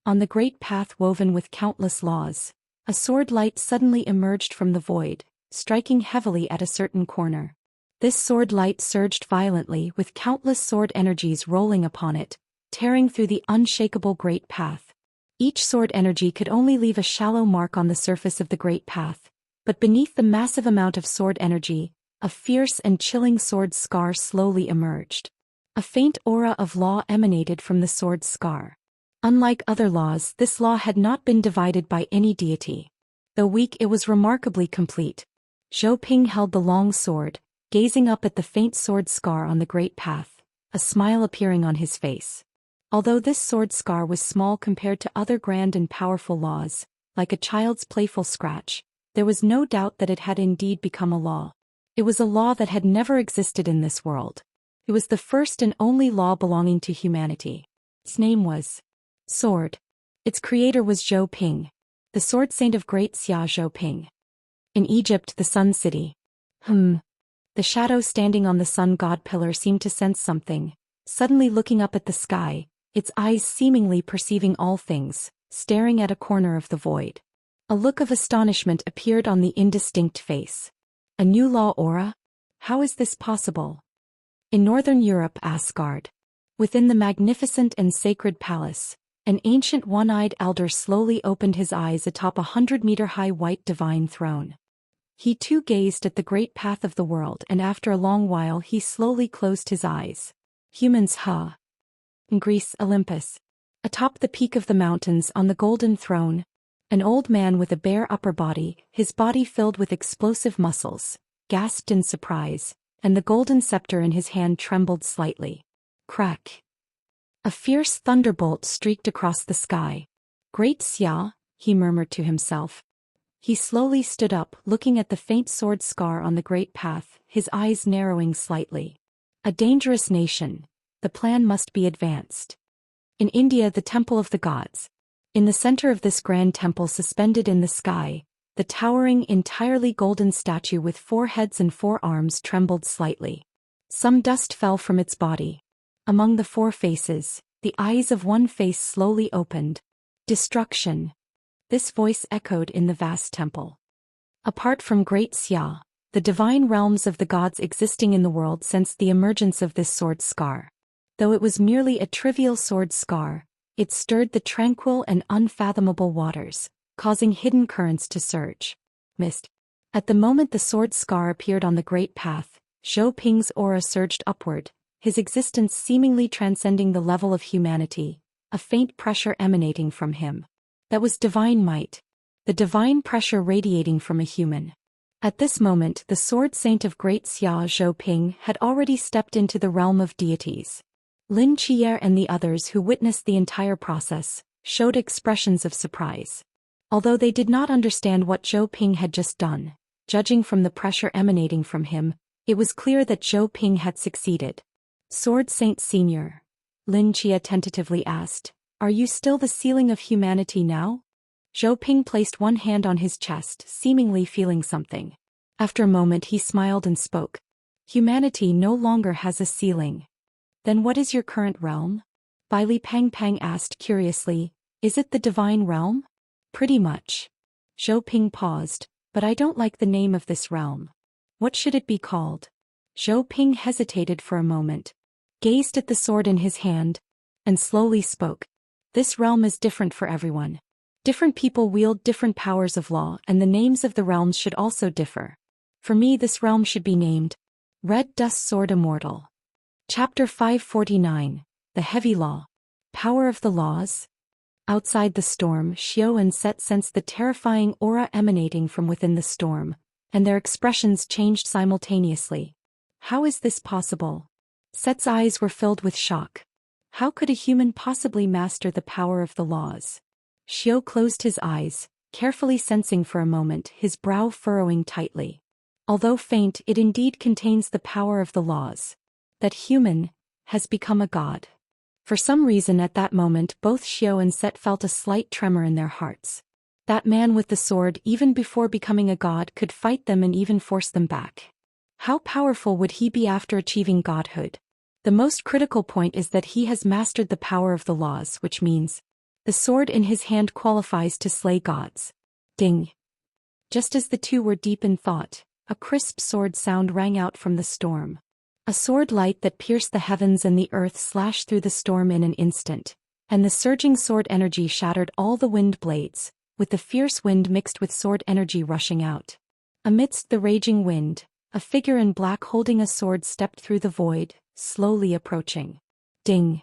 On the great path woven with countless laws, a sword light suddenly emerged from the void, striking heavily at a certain corner. This sword light surged violently with countless sword energies rolling upon it, tearing through the unshakable great path. Each sword energy could only leave a shallow mark on the surface of the great path, but beneath the massive amount of sword energy, a fierce and chilling sword scar slowly emerged. A faint aura of law emanated from the sword scar. Unlike other laws, this law had not been divided by any deity. Though weak, it was remarkably complete. Zhou Ping held the long sword, gazing up at the faint sword scar on the great path, a smile appearing on his face. Although this sword scar was small compared to other grand and powerful laws, like a child's playful scratch, there was no doubt that it had indeed become a law. It was a law that had never existed in this world. It was the first and only law belonging to humanity. Its name was Sword. Its creator was Zhou Ping, the sword saint of Great Xia Zhou Ping. In Egypt, the Sun City. The shadow standing on the sun god pillar seemed to sense something, suddenly looking up at the sky, its eyes seemingly perceiving all things, staring at a corner of the void. A look of astonishment appeared on the indistinct face. A new law aura? How is this possible? In northern Europe, Asgard. Within the magnificent and sacred palace, an ancient one-eyed elder slowly opened his eyes atop a 100-meter-high white divine throne. He too gazed at the great path of the world, and after a long while he slowly closed his eyes. Humans, huh? In Greece, Olympus. Atop the peak of the mountains on the golden throne, an old man with a bare upper body, his body filled with explosive muscles, gasped in surprise, and the golden scepter in his hand trembled slightly. Crack. A fierce thunderbolt streaked across the sky. Great Xia, he murmured to himself. He slowly stood up, looking at the faint sword scar on the great path, his eyes narrowing slightly. A dangerous nation. The plan must be advanced. In India, the Temple of the Gods. In the center of this grand temple, suspended in the sky, the towering, entirely golden statue with 4 heads and 4 arms trembled slightly. Some dust fell from its body. Among the 4 faces, the eyes of one face slowly opened. Destruction. This voice echoed in the vast temple. Apart from Great Xia, the divine realms of the gods existing in the world sensed the emergence of this sword scar. Though it was merely a trivial sword scar, it stirred the tranquil and unfathomable waters, causing hidden currents to surge. Mist. At the moment the sword scar appeared on the great path, Zhou Ping's aura surged upward, his existence seemingly transcending the level of humanity, a faint pressure emanating from him. That was divine might. The divine pressure radiating from a human. At this moment the sword saint of Great Xia, Zhou Ping, had already stepped into the realm of deities. Lin Qier and the others who witnessed the entire process showed expressions of surprise. Although they did not understand what Zhou Ping had just done, judging from the pressure emanating from him, it was clear that Zhou Ping had succeeded. Sword Saint Senior, Lin Qier tentatively asked, "Are you still the ceiling of humanity now?" Zhou Ping placed one hand on his chest, seemingly feeling something. After a moment he smiled and spoke. "Humanity no longer has a ceiling." "Then what is your current realm?" Bai Li Pang Pang asked curiously. "Is it the divine realm?" "Pretty much." Zhou Ping paused, "But I don't like the name of this realm. What should it be called?" Zhou Ping hesitated for a moment, gazed at the sword in his hand, and slowly spoke. "This realm is different for everyone. Different people wield different powers of law, and the names of the realms should also differ. For me, this realm should be named Red Dust Sword Immortal." Chapter 549, The Heavy Law. Power of the Laws. Outside the storm, Xiao and Set sensed the terrifying aura emanating from within the storm, and their expressions changed simultaneously. How is this possible? Set's eyes were filled with shock. How could a human possibly master the power of the laws? Xiao closed his eyes, carefully sensing for a moment, his brow furrowing tightly. Although faint, it indeed contains the power of the laws. That human has become a god. For some reason at that moment both Xiao and Set felt a slight tremor in their hearts. That man with the sword, even before becoming a god, could fight them and even force them back. How powerful would he be after achieving godhood? The most critical point is that he has mastered the power of the laws, which means the sword in his hand qualifies to slay gods. Ding! Just as the two were deep in thought, a crisp sword sound rang out from the storm. A sword light that pierced the heavens and the earth slashed through the storm in an instant, and the surging sword energy shattered all the wind blades, with the fierce wind mixed with sword energy rushing out. Amidst the raging wind, a figure in black holding a sword stepped through the void, slowly approaching. Ding!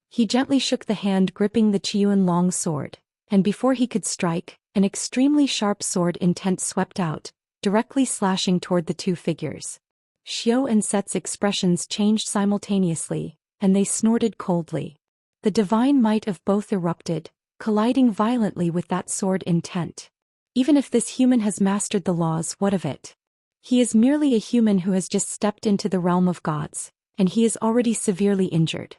He gently shook the hand gripping the Qiyuan long sword, and before he could strike, an extremely sharp sword intent swept out, directly slashing toward the two figures. Xiao and Set's expressions changed simultaneously, and they snorted coldly. The divine might of both erupted, colliding violently with that sword intent. Even if this human has mastered the laws, what of it? He is merely a human who has just stepped into the realm of gods, and he is already severely injured.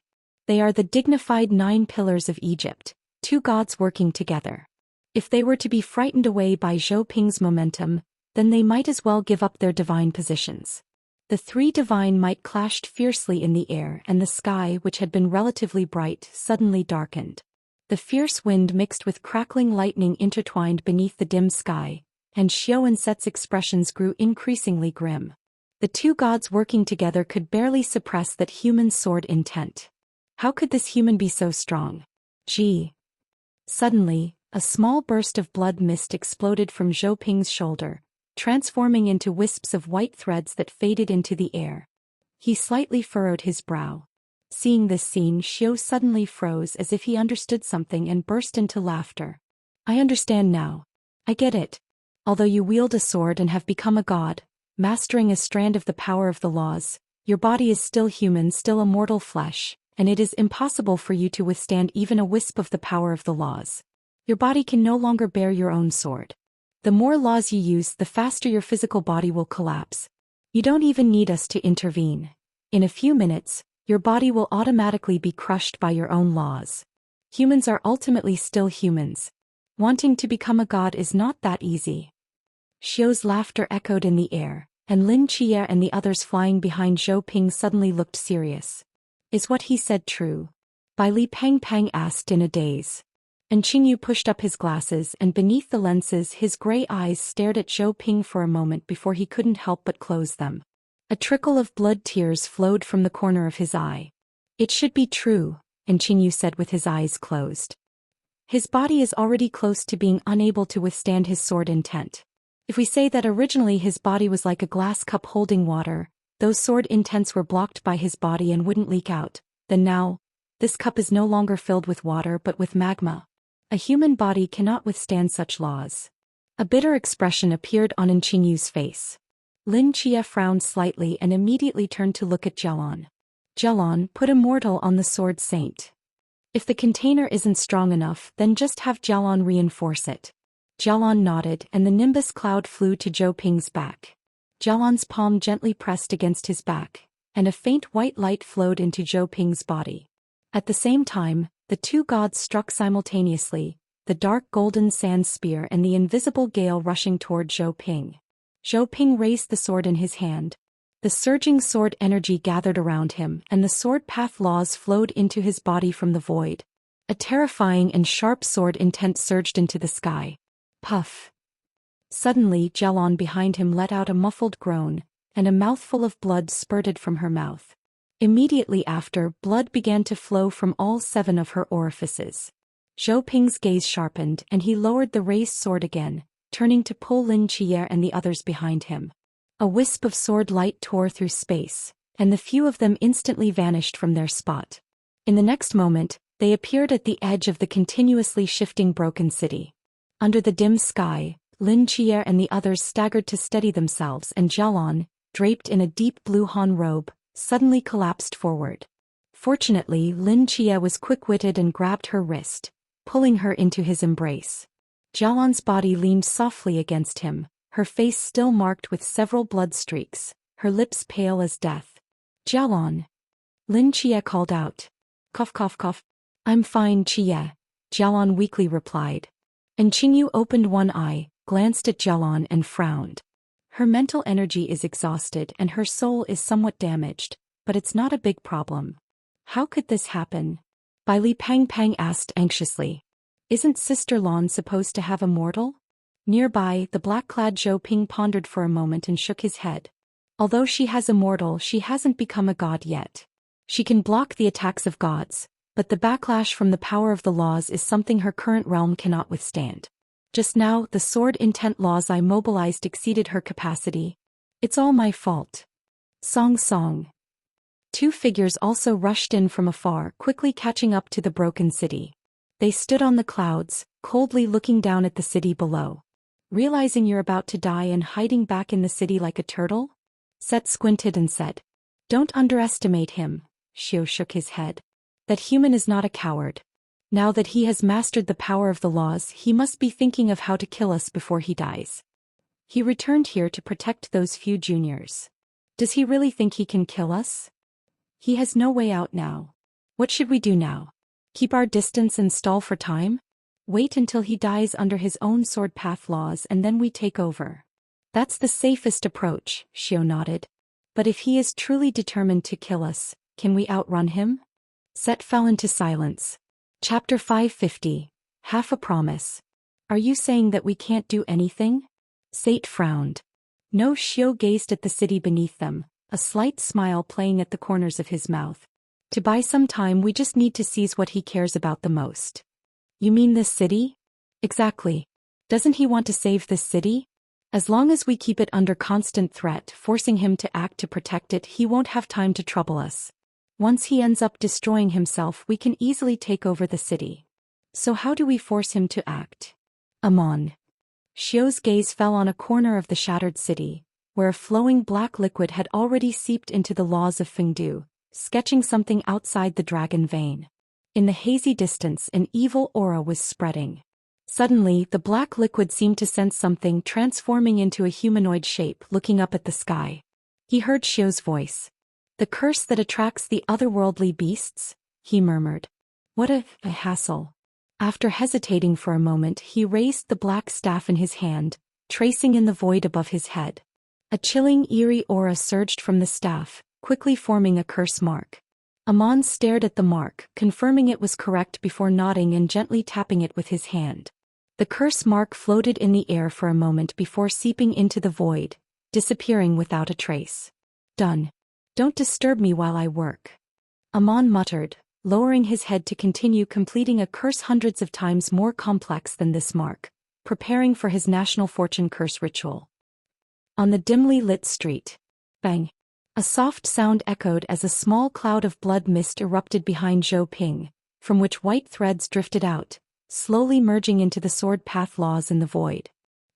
They are the dignified 9 pillars of Egypt, 2 gods working together. If they were to be frightened away by Zhou Ping's momentum, then they might as well give up their divine positions. The 3 divine might clashed fiercely in the air, and the sky, which had been relatively bright, suddenly darkened. The fierce wind mixed with crackling lightning intertwined beneath the dim sky, and Xiao and Set's expressions grew increasingly grim. The 2 gods working together could barely suppress that human sword intent. How could this human be so strong? Gee! Suddenly, a small burst of blood mist exploded from Zhou Ping's shoulder, transforming into wisps of white threads that faded into the air. He slightly furrowed his brow. Seeing this scene, Xiao suddenly froze as if he understood something and burst into laughter. "I understand now. I get it. Although you wield a sword and have become a god, mastering a strand of the power of the laws, your body is still human, still a mortal flesh, and it is impossible for you to withstand even a wisp of the power of the laws. Your body can no longer bear your own sword. The more laws you use, the faster your physical body will collapse. You don't even need us to intervene. In a few minutes, your body will automatically be crushed by your own laws. Humans are ultimately still humans. Wanting to become a god is not that easy. Xiu's laughter echoed in the air, and Lin Qie and the others flying behind Zhou Ping suddenly looked serious. Is what he said true? Bai Li Pang Pang asked in a daze. And Qingyu pushed up his glasses, and beneath the lenses his gray eyes stared at Zhou Ping for a moment before he couldn't help but close them. A trickle of blood tears flowed from the corner of his eye. It should be true, and Qingyu said with his eyes closed. His body is already close to being unable to withstand his sword intent. If we say that originally his body was like a glass cup holding water, those sword intents were blocked by his body and wouldn't leak out, then now, this cup is no longer filled with water but with magma. A human body cannot withstand such laws. A bitter expression appeared on Qinyu's face. Lin Qie frowned slightly and immediately turned to look at Jialon. Jialon, put a mortal on the sword saint. If the container isn't strong enough, then just have Jialon reinforce it. Jialon nodded and the nimbus cloud flew to Zhou Ping's back. Jialon's palm gently pressed against his back, and a faint white light flowed into Zhou Ping's body. At the same time, the two gods struck simultaneously, the dark golden sand spear and the invisible gale rushing toward Zhou Ping. Zhou Ping raised the sword in his hand. The surging sword energy gathered around him and the sword path laws flowed into his body from the void. A terrifying and sharp sword intent surged into the sky. Puff. Suddenly Jialon behind him let out a muffled groan, and a mouthful of blood spurted from her mouth. Immediately after, blood began to flow from all 7 of her orifices. Zhou Ping's gaze sharpened and he lowered the raised sword again, turning to pull Lin Qie and the others behind him. A wisp of sword light tore through space, and the few of them instantly vanished from their spot. In the next moment, they appeared at the edge of the continuously shifting broken city. Under the dim sky, Lin Qie and the others staggered to steady themselves, and Jialon, draped in a deep blue Han robe, suddenly collapsed forward. Fortunately, Lin Qie was quick-witted and grabbed her wrist, pulling her into his embrace. Jialon's body leaned softly against him, her face still marked with several blood streaks, her lips pale as death. Jialon. Lin Qie called out. Cough cough cough. I'm fine, Qie, Jialon weakly replied. And Qingyu opened one eye, glanced at Jialon and frowned. Her mental energy is exhausted and her soul is somewhat damaged, but it's not a big problem. How could this happen? Bai Li Pang Pang asked anxiously. Isn't Sister Lan supposed to have a mortal? Nearby, the black-clad Zhou Ping pondered for a moment and shook his head. Although she has a mortal, she hasn't become a god yet. She can block the attacks of gods, but the backlash from the power of the laws is something her current realm cannot withstand. Just now, the sword intent laws I mobilized exceeded her capacity. It's all my fault. Song song. 2 figures also rushed in from afar, quickly catching up to the broken city. They stood on the clouds, coldly looking down at the city below. Realizing you're about to die and hiding back in the city like a turtle? Set squinted and said. Don't underestimate him, Xiu shook his head. That human is not a coward. Now that he has mastered the power of the laws, he must be thinking of how to kill us before he dies. He returned here to protect those few juniors. Does he really think he can kill us? He has no way out now. What should we do now? Keep our distance and stall for time? Wait until he dies under his own sword path laws and then we take over. That's the safest approach, Xiu nodded. But if he is truly determined to kill us, can we outrun him? Set fell into silence. Chapter 550. Half a promise. Are you saying that we can't do anything? Sate frowned. No. Xiu gazed at the city beneath them, a slight smile playing at the corners of his mouth. To buy some time we just need to seize what he cares about the most. You mean this city? Exactly. Doesn't he want to save this city? As long as we keep it under constant threat, forcing him to act to protect it, he won't have time to trouble us. Once he ends up destroying himself, we can easily take over the city. So how do we force him to act? Amon. Xiu's gaze fell on a corner of the shattered city, where a flowing black liquid had already seeped into the laws of Fengdu, sketching something outside the dragon vein. In the hazy distance, an evil aura was spreading. Suddenly, the black liquid seemed to sense something, transforming into a humanoid shape, looking up at the sky. He heard Xiu's voice. "The curse that attracts the otherworldly beasts?" he murmured. "What a hassle." After hesitating for a moment, he raised the black staff in his hand, tracing in the void above his head. A chilling, eerie aura surged from the staff, quickly forming a curse mark. Amon stared at the mark, confirming it was correct before nodding and gently tapping it with his hand. The curse mark floated in the air for a moment before seeping into the void, disappearing without a trace. "Done. Don't disturb me while I work," Amon muttered, lowering his head to continue completing a curse hundreds of times more complex than this mark, preparing for his national fortune curse ritual. On the dimly lit street. Bang! A soft sound echoed as a small cloud of blood mist erupted behind Zhou Ping, from which white threads drifted out, slowly merging into the sword path laws in the void.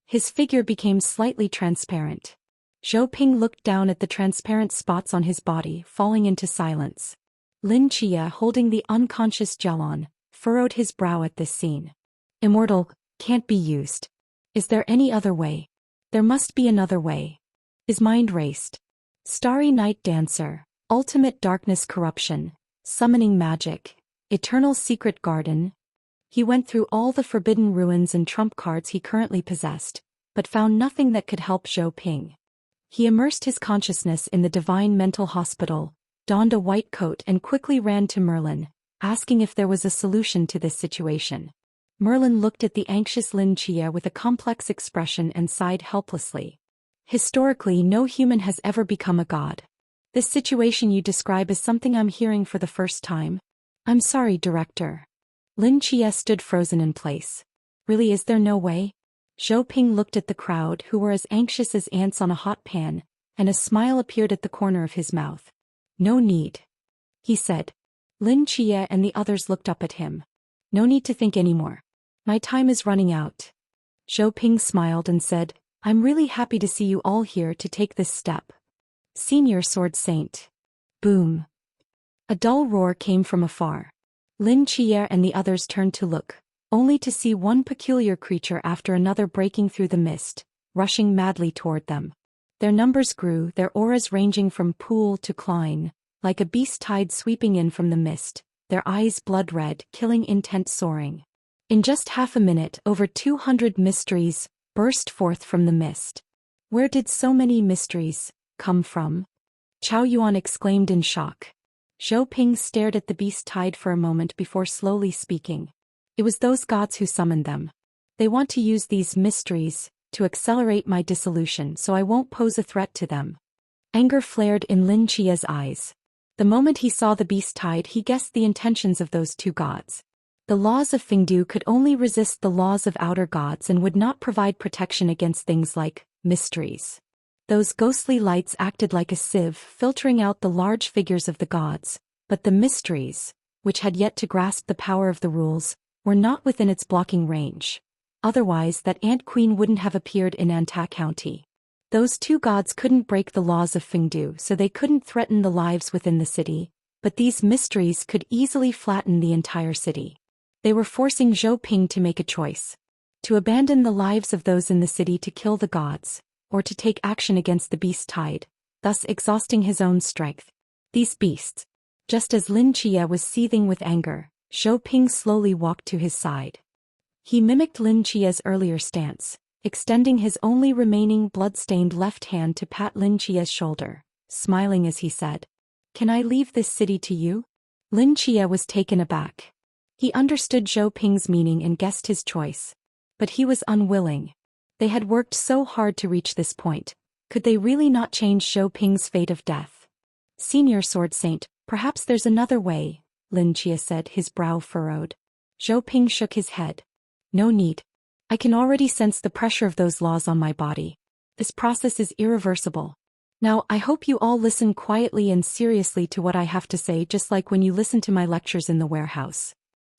His figure became slightly transparent. Zhou Ping looked down at the transparent spots on his body, falling into silence. Lin Chia, holding the unconscious Jialon, furrowed his brow at this scene. "Immortal, can't be used. Is there any other way? There must be another way." His mind raced. Starry Night Dancer, Ultimate Darkness Corruption, Summoning Magic, Eternal Secret Garden. He went through all the forbidden ruins and trump cards he currently possessed, but found nothing that could help Zhou Ping. He immersed his consciousness in the divine mental hospital, donned a white coat and quickly ran to Merlin, asking if there was a solution to this situation. Merlin looked at the anxious Lin Chia with a complex expression and sighed helplessly. "Historically, no human has ever become a god. This situation you describe is something I'm hearing for the first time. I'm sorry, Director." Lin Chia stood frozen in place. "Really, is there no way?" Zhou Ping looked at the crowd, who were as anxious as ants on a hot pan, and a smile appeared at the corner of his mouth. "No need," he said. Lin Chia and the others looked up at him. "No need to think anymore. My time is running out." Zhou Ping smiled and said, "I'm really happy to see you all here to take this step. Senior Sword Saint." Boom. A dull roar came from afar. Lin Chia and the others turned to look, only to see one peculiar creature after another breaking through the mist, rushing madly toward them. Their numbers grew, their auras ranging from pool to cline, like a beast tide sweeping in from the mist, their eyes blood red, killing intent soaring. In just half a minute, over 200 mysteries burst forth from the mist. Where did so many mysteries come from? Chao Yuan exclaimed in shock. Zhou Ping stared at the beast tide for a moment before slowly speaking. "It was those gods who summoned them. They want to use these mysteries to accelerate my dissolution, so I won't pose a threat to them." Anger flared in Lin Chia's eyes. The moment he saw the beast tide, he guessed the intentions of those two gods. The laws of Fengdu could only resist the laws of outer gods and would not provide protection against things like mysteries. Those ghostly lights acted like a sieve, filtering out the large figures of the gods, but the mysteries, which had yet to grasp the power of the rules, were not within its blocking range. Otherwise, that Ant Queen wouldn't have appeared in Anta County. Those two gods couldn't break the laws of Fengdu, so they couldn't threaten the lives within the city, but these mysteries could easily flatten the entire city. They were forcing Zhou Ping to make a choice. To abandon the lives of those in the city to kill the gods, or to take action against the beast tide, thus exhausting his own strength. These beasts. Just as Lin Chia was seething with anger, Zhou Ping slowly walked to his side. He mimicked Lin Chia's earlier stance, extending his only remaining blood-stained left hand to pat Lin Chia's shoulder, smiling as he said, "Can I leave this city to you?" Lin Chia was taken aback. He understood Zhou Ping's meaning and guessed his choice. But he was unwilling. They had worked so hard to reach this point. Could they really not change Zhou Ping's fate of death? "Senior Sword Saint, perhaps there's another way," Lin Chia said, his brow furrowed. Zhou Ping shook his head. "No need. I can already sense the pressure of those laws on my body. This process is irreversible. Now I hope you all listen quietly and seriously to what I have to say, just like when you listen to my lectures in the warehouse."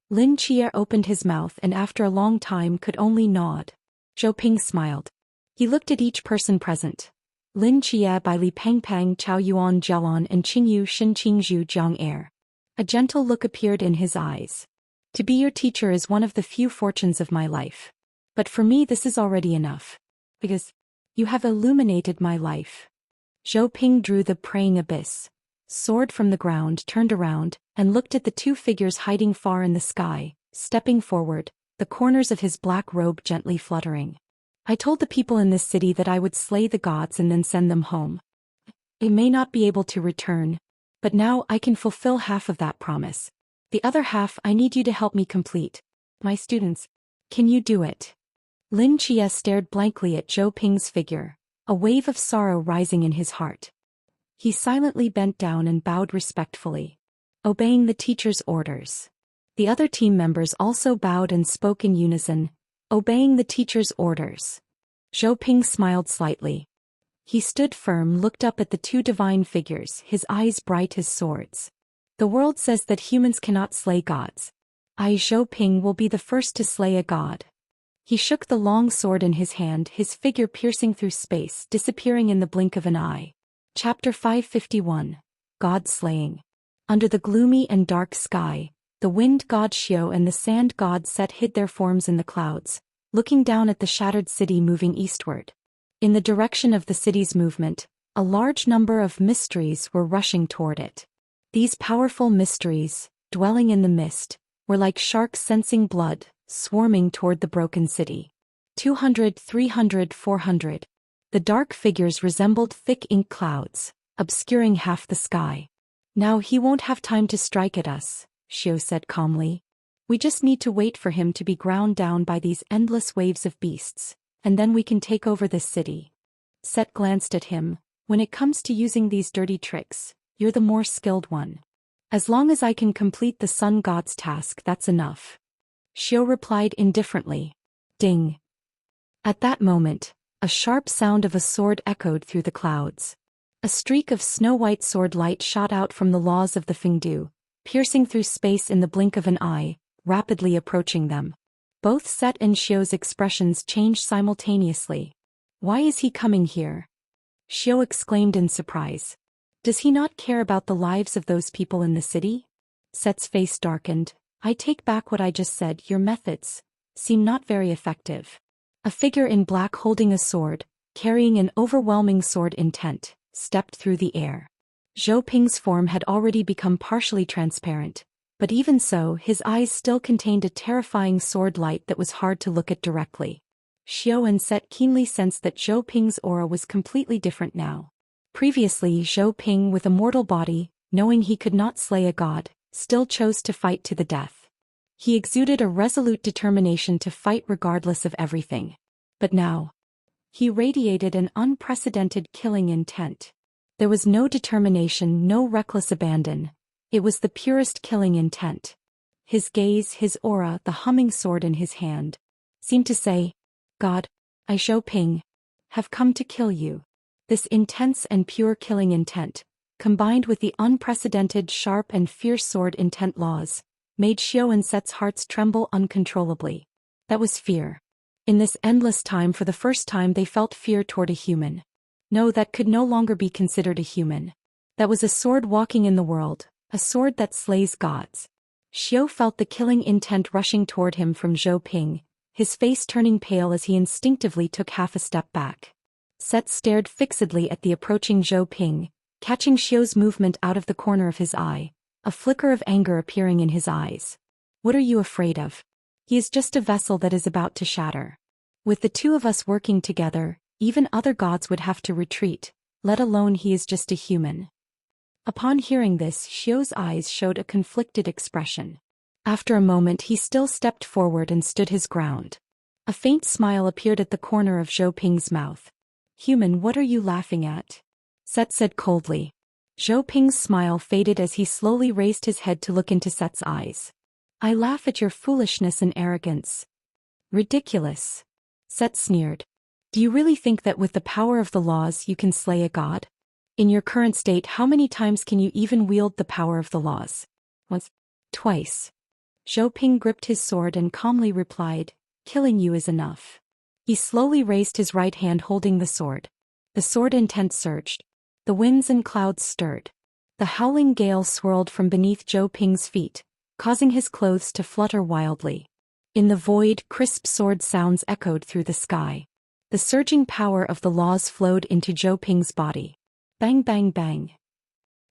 Lin Chia opened his mouth and after a long time could only nod. Zhou Ping smiled. He looked at each person present. Lin Chia, Bai Li Pangpang, Chao Yuan Jialon and Qingyu Shin Qingzhu Jiang Er. A gentle look appeared in his eyes. To be your teacher is one of the few fortunes of my life. But for me this is already enough. Because you have illuminated my life. Zhou Ping drew the praying abyss, soared from the ground, turned around, and looked at the two figures hiding far in the sky, stepping forward, the corners of his black robe gently fluttering. I told the people in this city that I would slay the gods and then send them home. They may not be able to return, but now I can fulfill half of that promise. The other half I need you to help me complete. My students, can you do it? Lin Chia stared blankly at Zhou Ping's figure, a wave of sorrow rising in his heart. He silently bent down and bowed respectfully, obeying the teacher's orders. The other team members also bowed and spoke in unison, obeying the teacher's orders. Zhou Ping smiled slightly. He stood firm, looked up at the two divine figures, his eyes bright as swords. The world says that humans cannot slay gods. I, Zhou Ping, will be the first to slay a god. He shook the long sword in his hand, his figure piercing through space, disappearing in the blink of an eye. Chapter 551. God Slaying. Under the gloomy and dark sky, the wind god Xiao and the sand god Set hid their forms in the clouds, looking down at the shattered city moving eastward. In the direction of the city's movement, a large number of mysteries were rushing toward it. These powerful mysteries, dwelling in the mist, were like sharks sensing blood, swarming toward the broken city. 200, 300, 400. The dark figures resembled thick ink clouds, obscuring half the sky. Now he won't have time to strike at us, Xiao said calmly. We just need to wait for him to be ground down by these endless waves of beasts, and then we can take over this city. Set glanced at him. When it comes to using these dirty tricks, you're the more skilled one. As long as I can complete the sun god's task, that's enough. Xiao replied indifferently. Ding. At that moment, a sharp sound of a sword echoed through the clouds. A streak of snow-white sword light shot out from the laws of the Fengdu, piercing through space in the blink of an eye, rapidly approaching them. Both Set and Xiao's expressions changed simultaneously. Why is he coming here? Xiao exclaimed in surprise. Does he not care about the lives of those people in the city? Set's face darkened. I take back what I just said. Your methods seem not very effective. A figure in black holding a sword, carrying an overwhelming sword intent, stepped through the air. Zhou Ping's form had already become partially transparent, but even so his eyes still contained a terrifying sword light that was hard to look at directly. Xiao and Set keenly sensed that Zhou Ping's aura was completely different now. Previously Zhou Ping, with a mortal body, knowing he could not slay a god, still chose to fight to the death. He exuded a resolute determination to fight regardless of everything. But now, he radiated an unprecedented killing intent. There was no determination, no reckless abandon. It was the purest killing intent. His gaze, his aura, the humming sword in his hand, seemed to say, God, I, Zhou Ping, have come to kill you. This intense and pure killing intent, combined with the unprecedented sharp and fierce sword intent laws, made Xiao and Set's hearts tremble uncontrollably. That was fear. In this endless time, for the first time they felt fear toward a human. No, that could no longer be considered a human. That was a sword walking in the world, a sword that slays gods. Xiao felt the killing intent rushing toward him from Zhou Ping, his face turning pale as he instinctively took half a step back. Set stared fixedly at the approaching Zhou Ping, catching Xiao's movement out of the corner of his eye, a flicker of anger appearing in his eyes. What are you afraid of? He is just a vessel that is about to shatter. With the two of us working together, even other gods would have to retreat, let alone he is just a human. Upon hearing this, Xiao's eyes showed a conflicted expression. After a moment he still stepped forward and stood his ground. A faint smile appeared at the corner of Zhou Ping's mouth. Human, what are you laughing at? Set said coldly. Zhou Ping's smile faded as he slowly raised his head to look into Set's eyes. I laugh at your foolishness and arrogance. Ridiculous. Set sneered. Do you really think that with the power of the laws you can slay a god? In your current state, how many times can you even wield the power of the laws? Once. Twice. Zhou Ping gripped his sword and calmly replied, killing you is enough. He slowly raised his right hand holding the sword. The sword intent surged. The winds and clouds stirred. The howling gale swirled from beneath Zhou Ping's feet, causing his clothes to flutter wildly. In the void, crisp sword sounds echoed through the sky. The surging power of the laws flowed into Zhou Ping's body. Bang bang bang.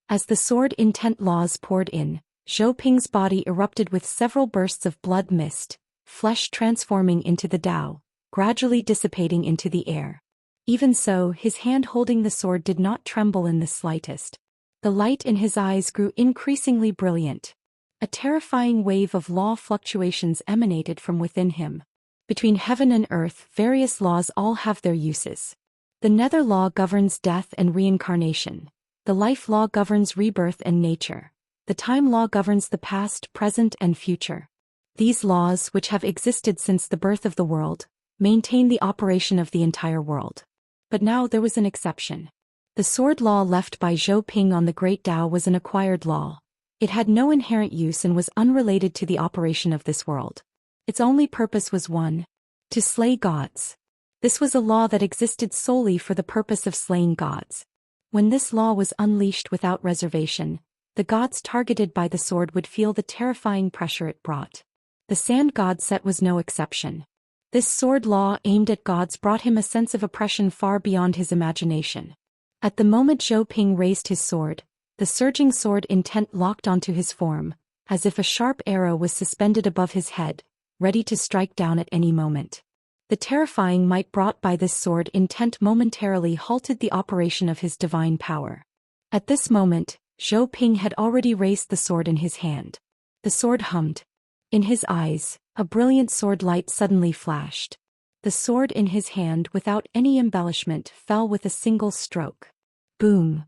As the sword-intent laws poured in, Zhou Ping's body erupted with several bursts of blood mist, flesh transforming into the Tao, gradually dissipating into the air. Even so, his hand holding the sword did not tremble in the slightest. The light in his eyes grew increasingly brilliant. A terrifying wave of law fluctuations emanated from within him. Between heaven and earth, various laws all have their uses. The nether law governs death and reincarnation. The life law governs rebirth and nature. The time law governs the past, present, and future. These laws, which have existed since the birth of the world, maintain the operation of the entire world. But now there was an exception. The sword law left by Zhou Ping on the Great Tao was an acquired law. It had no inherent use and was unrelated to the operation of this world. Its only purpose was one: to slay gods. This was a law that existed solely for the purpose of slaying gods. When this law was unleashed without reservation, the gods targeted by the sword would feel the terrifying pressure it brought. The sand god Set was no exception. This sword law aimed at gods brought him a sense of oppression far beyond his imagination. At the moment Zhou Ping raised his sword, the surging sword intent locked onto his form, as if a sharp arrow was suspended above his head, ready to strike down at any moment. The terrifying might brought by this sword intent momentarily halted the operation of his divine power. At this moment, Zhou Ping had already raised the sword in his hand. The sword hummed. In his eyes, a brilliant sword light suddenly flashed. The sword in his hand, without any embellishment, fell with a single stroke. Boom!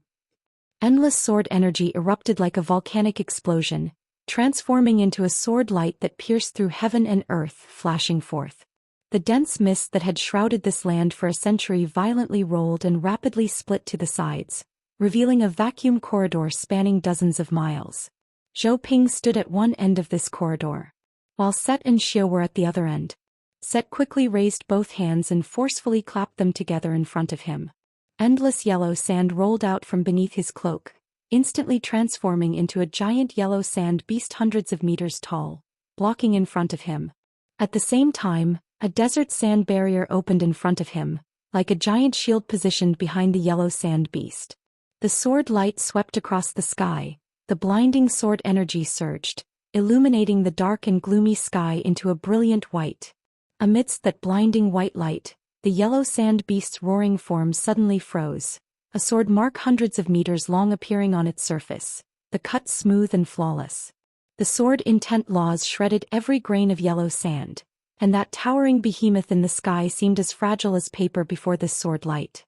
Endless sword energy erupted like a volcanic explosion, transforming into a sword light that pierced through heaven and earth, flashing forth. The dense mist that had shrouded this land for a century violently rolled and rapidly split to the sides, revealing a vacuum corridor spanning dozens of miles. Zhou Ping stood at one end of this corridor, while Set and Xiao were at the other end. Set quickly raised both hands and forcefully clapped them together in front of him. Endless yellow sand rolled out from beneath his cloak, instantly transforming into a giant yellow sand beast hundreds of meters tall, blocking in front of him. At the same time, a desert sand barrier opened in front of him, like a giant shield positioned behind the yellow sand beast. The sword light swept across the sky, the blinding sword energy surged, illuminating the dark and gloomy sky into a brilliant white. Amidst that blinding white light, the yellow sand beast's roaring form suddenly froze, a sword mark hundreds of meters long appearing on its surface, the cut smooth and flawless. The sword intent laws shredded every grain of yellow sand, and that towering behemoth in the sky seemed as fragile as paper before this sword light.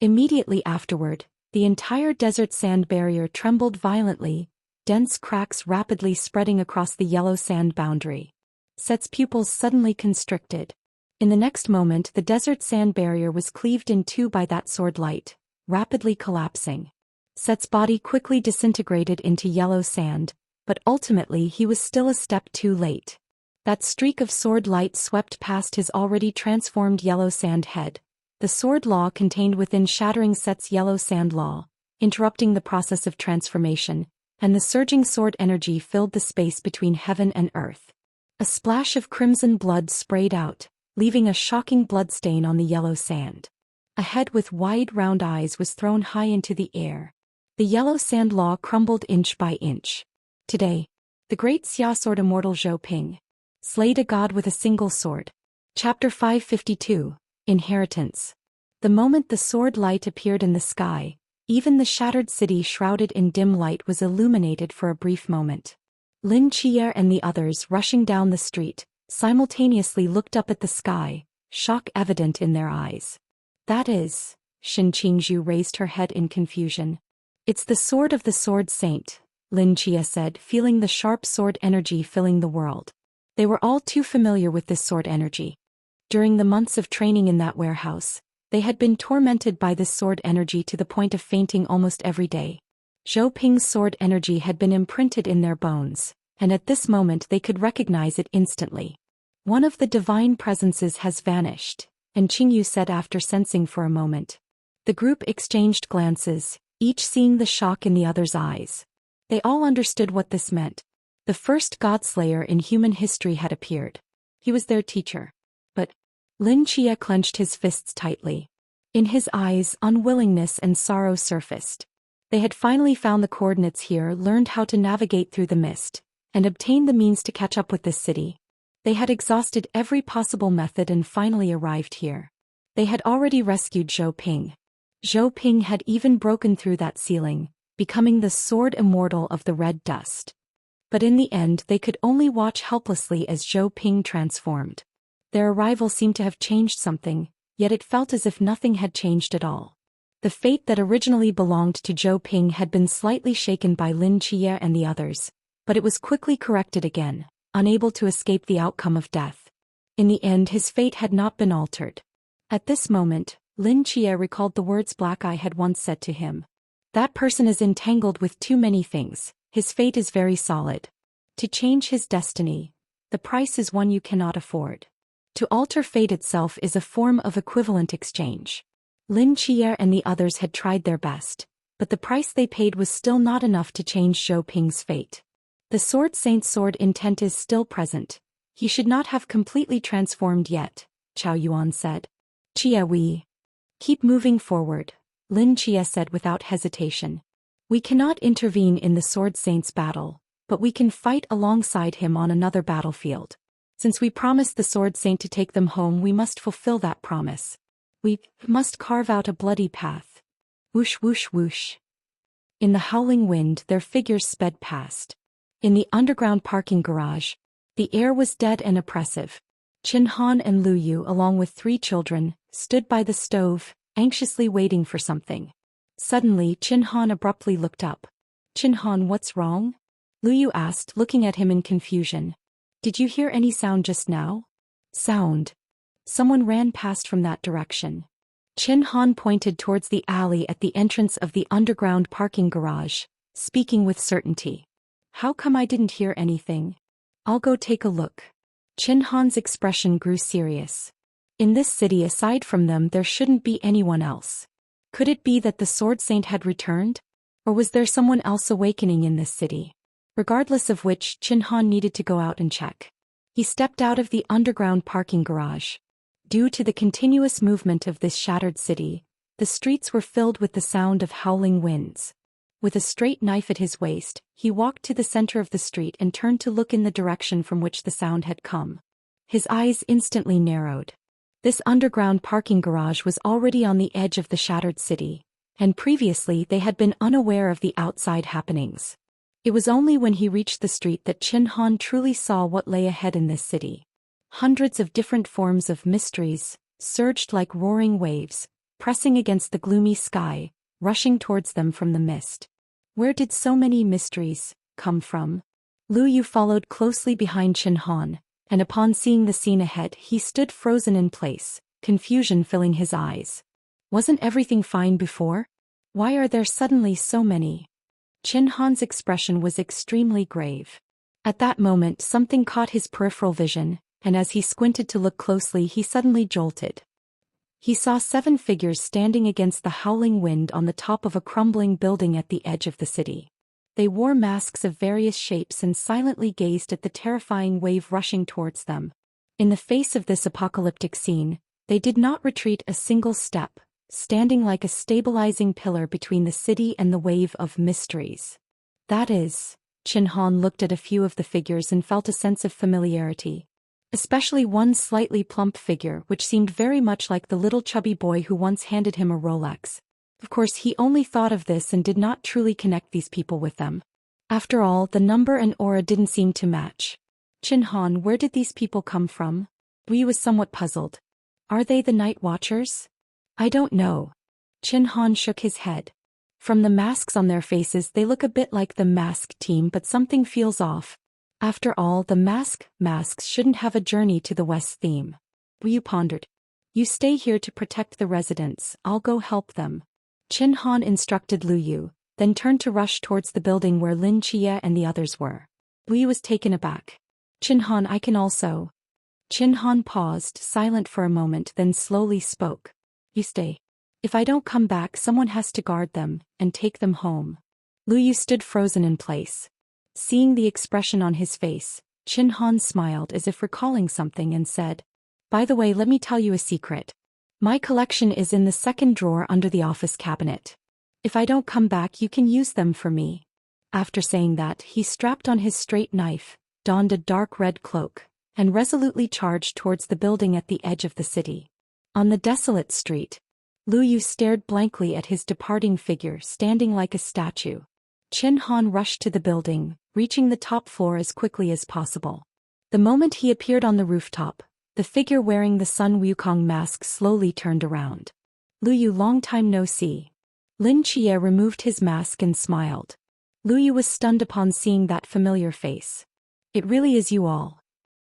Immediately afterward, the entire desert sand barrier trembled violently, dense cracks rapidly spreading across the yellow sand boundary. Set's pupils suddenly constricted. In the next moment, the desert sand barrier was cleaved in two by that sword light, rapidly collapsing. Set's body quickly disintegrated into yellow sand, but ultimately he was still a step too late. That streak of sword light swept past his already transformed yellow sand head. The sword law contained within shattering Set's yellow sand law, interrupting the process of transformation, and the surging sword energy filled the space between heaven and earth. A splash of crimson blood sprayed out, leaving a shocking bloodstain on the yellow sand. A head with wide round eyes was thrown high into the air. The yellow sand law crumbled inch by inch. Today, the great Xia sword immortal Zhou Ping slayed a god with a single sword. Chapter 552, Inheritance. The moment the sword light appeared in the sky, even the shattered city shrouded in dim light was illuminated for a brief moment. Lin Qier and the others rushing down the street simultaneously looked up at the sky, shock evident in their eyes. That is, Shin Qingzhu raised her head in confusion. It's the sword of the sword saint, Lin Qier said, feeling the sharp sword energy filling the world. They were all too familiar with this sword energy. During the months of training in that warehouse, they had been tormented by this sword energy to the point of fainting almost every day. Zhou Ping's sword energy had been imprinted in their bones, and at this moment they could recognize it instantly. One of the divine presences has vanished, and Qingyu said after sensing for a moment. The group exchanged glances, each seeing the shock in the other's eyes. They all understood what this meant. The first godslayer in human history had appeared. He was their teacher. But Lin Chia clenched his fists tightly. In his eyes, unwillingness and sorrow surfaced. They had finally found the coordinates here, learned how to navigate through the mist, and obtained the means to catch up with this city. They had exhausted every possible method and finally arrived here. They had already rescued Zhou Ping. Zhou Ping had even broken through that ceiling, becoming the sword immortal of the red dust. But in the end they could only watch helplessly as Zhou Ping transformed. Their arrival seemed to have changed something, yet it felt as if nothing had changed at all. The fate that originally belonged to Zhou Ping had been slightly shaken by Lin Chia and the others, but it was quickly corrected again, unable to escape the outcome of death. In the end his fate had not been altered. At this moment, Lin Chia recalled the words Black Eye had once said to him. That person is entangled with too many things, his fate is very solid. To change his destiny, the price is one you cannot afford. To alter fate itself is a form of equivalent exchange. Lin Chia and the others had tried their best, but the price they paid was still not enough to change Zhou Ping's fate. The Sword Saint's sword intent is still present. He should not have completely transformed yet, Chao Yuan said. Chia, we keep moving forward, Lin Chia said without hesitation. We cannot intervene in the Sword Saint's battle, but we can fight alongside him on another battlefield. Since we promised the Sword Saint to take them home, we must fulfill that promise. We must carve out a bloody path. Whoosh whoosh whoosh. In the howling wind their figures sped past. In the underground parking garage, the air was dead and oppressive. Qin Han and Lu Yu, along with 3 children, stood by the stove, anxiously waiting for something. Suddenly Qin Han abruptly looked up. Qin Han, what's wrong? Lu Yu asked, looking at him in confusion. Did you hear any sound just now? Sound. Someone ran past from that direction. Qin Han pointed towards the alley at the entrance of the underground parking garage, speaking with certainty. How come I didn't hear anything? I'll go take a look. Qin Han's expression grew serious. In this city aside from them there shouldn't be anyone else. Could it be that the Sword Saint had returned? Or was there someone else awakening in this city? Regardless of which, Qin Han needed to go out and check. He stepped out of the underground parking garage. Due to the continuous movement of this shattered city, the streets were filled with the sound of howling winds. With a straight knife at his waist, he walked to the center of the street and turned to look in the direction from which the sound had come. His eyes instantly narrowed. This underground parking garage was already on the edge of the shattered city, and previously they had been unaware of the outside happenings. It was only when he reached the street that Qin Han truly saw what lay ahead in this city. Hundreds of different forms of mysteries surged like roaring waves, pressing against the gloomy sky, rushing towards them from the mist. Where did so many mysteries come from? Lu Yu followed closely behind Qin Han, and upon seeing the scene ahead he stood frozen in place, confusion filling his eyes. Wasn't everything fine before? Why are there suddenly so many? Qin Han's expression was extremely grave. At that moment something caught his peripheral vision, and as he squinted to look closely he suddenly jolted. He saw 7 figures standing against the howling wind on the top of a crumbling building at the edge of the city. They wore masks of various shapes and silently gazed at the terrifying wave rushing towards them. In the face of this apocalyptic scene, they did not retreat a single step, standing like a stabilizing pillar between the city and the wave of mysteries. That is, Qin Han looked at a few of the figures and felt a sense of familiarity. Especially one slightly plump figure which seemed very much like the little chubby boy who once handed him a Rolex. Of course he only thought of this and did not truly connect these people with them. After all, the number and aura didn't seem to match. Qin Han, where did these people come from? Wei was somewhat puzzled. Are they the Night Watchers? I don't know. Qin Han shook his head. From the masks on their faces they look a bit like the Mask team, but something feels off. After all, the masks shouldn't have a journey to the west theme. Wei pondered. You stay here to protect the residents, I'll go help them. Qin Han instructed Lu Yu, then turned to rush towards the building where Lin Chia and the others were. Wei was taken aback. Qin Han, I can also. Qin Han paused, silent for a moment, then slowly spoke. You stay. If I don't come back someone has to guard them, and take them home. Lu Yu stood frozen in place. Seeing the expression on his face, Chin Han smiled as if recalling something and said, "By the way, let me tell you a secret. My collection is in the second drawer under the office cabinet. If I don't come back, you can use them for me." After saying that, he strapped on his straight knife, donned a dark red cloak, and resolutely charged towards the building at the edge of the city. On the desolate street, Lu Yu stared blankly at his departing figure standing like a statue. Chin Han rushed to the building, reaching the top floor as quickly as possible. The moment he appeared on the rooftop, the figure wearing the Sun Wukong mask slowly turned around. "Lu Yu, long time no see." Lin Chie removed his mask and smiled. Lu Yu was stunned upon seeing that familiar face. "It really is you all,"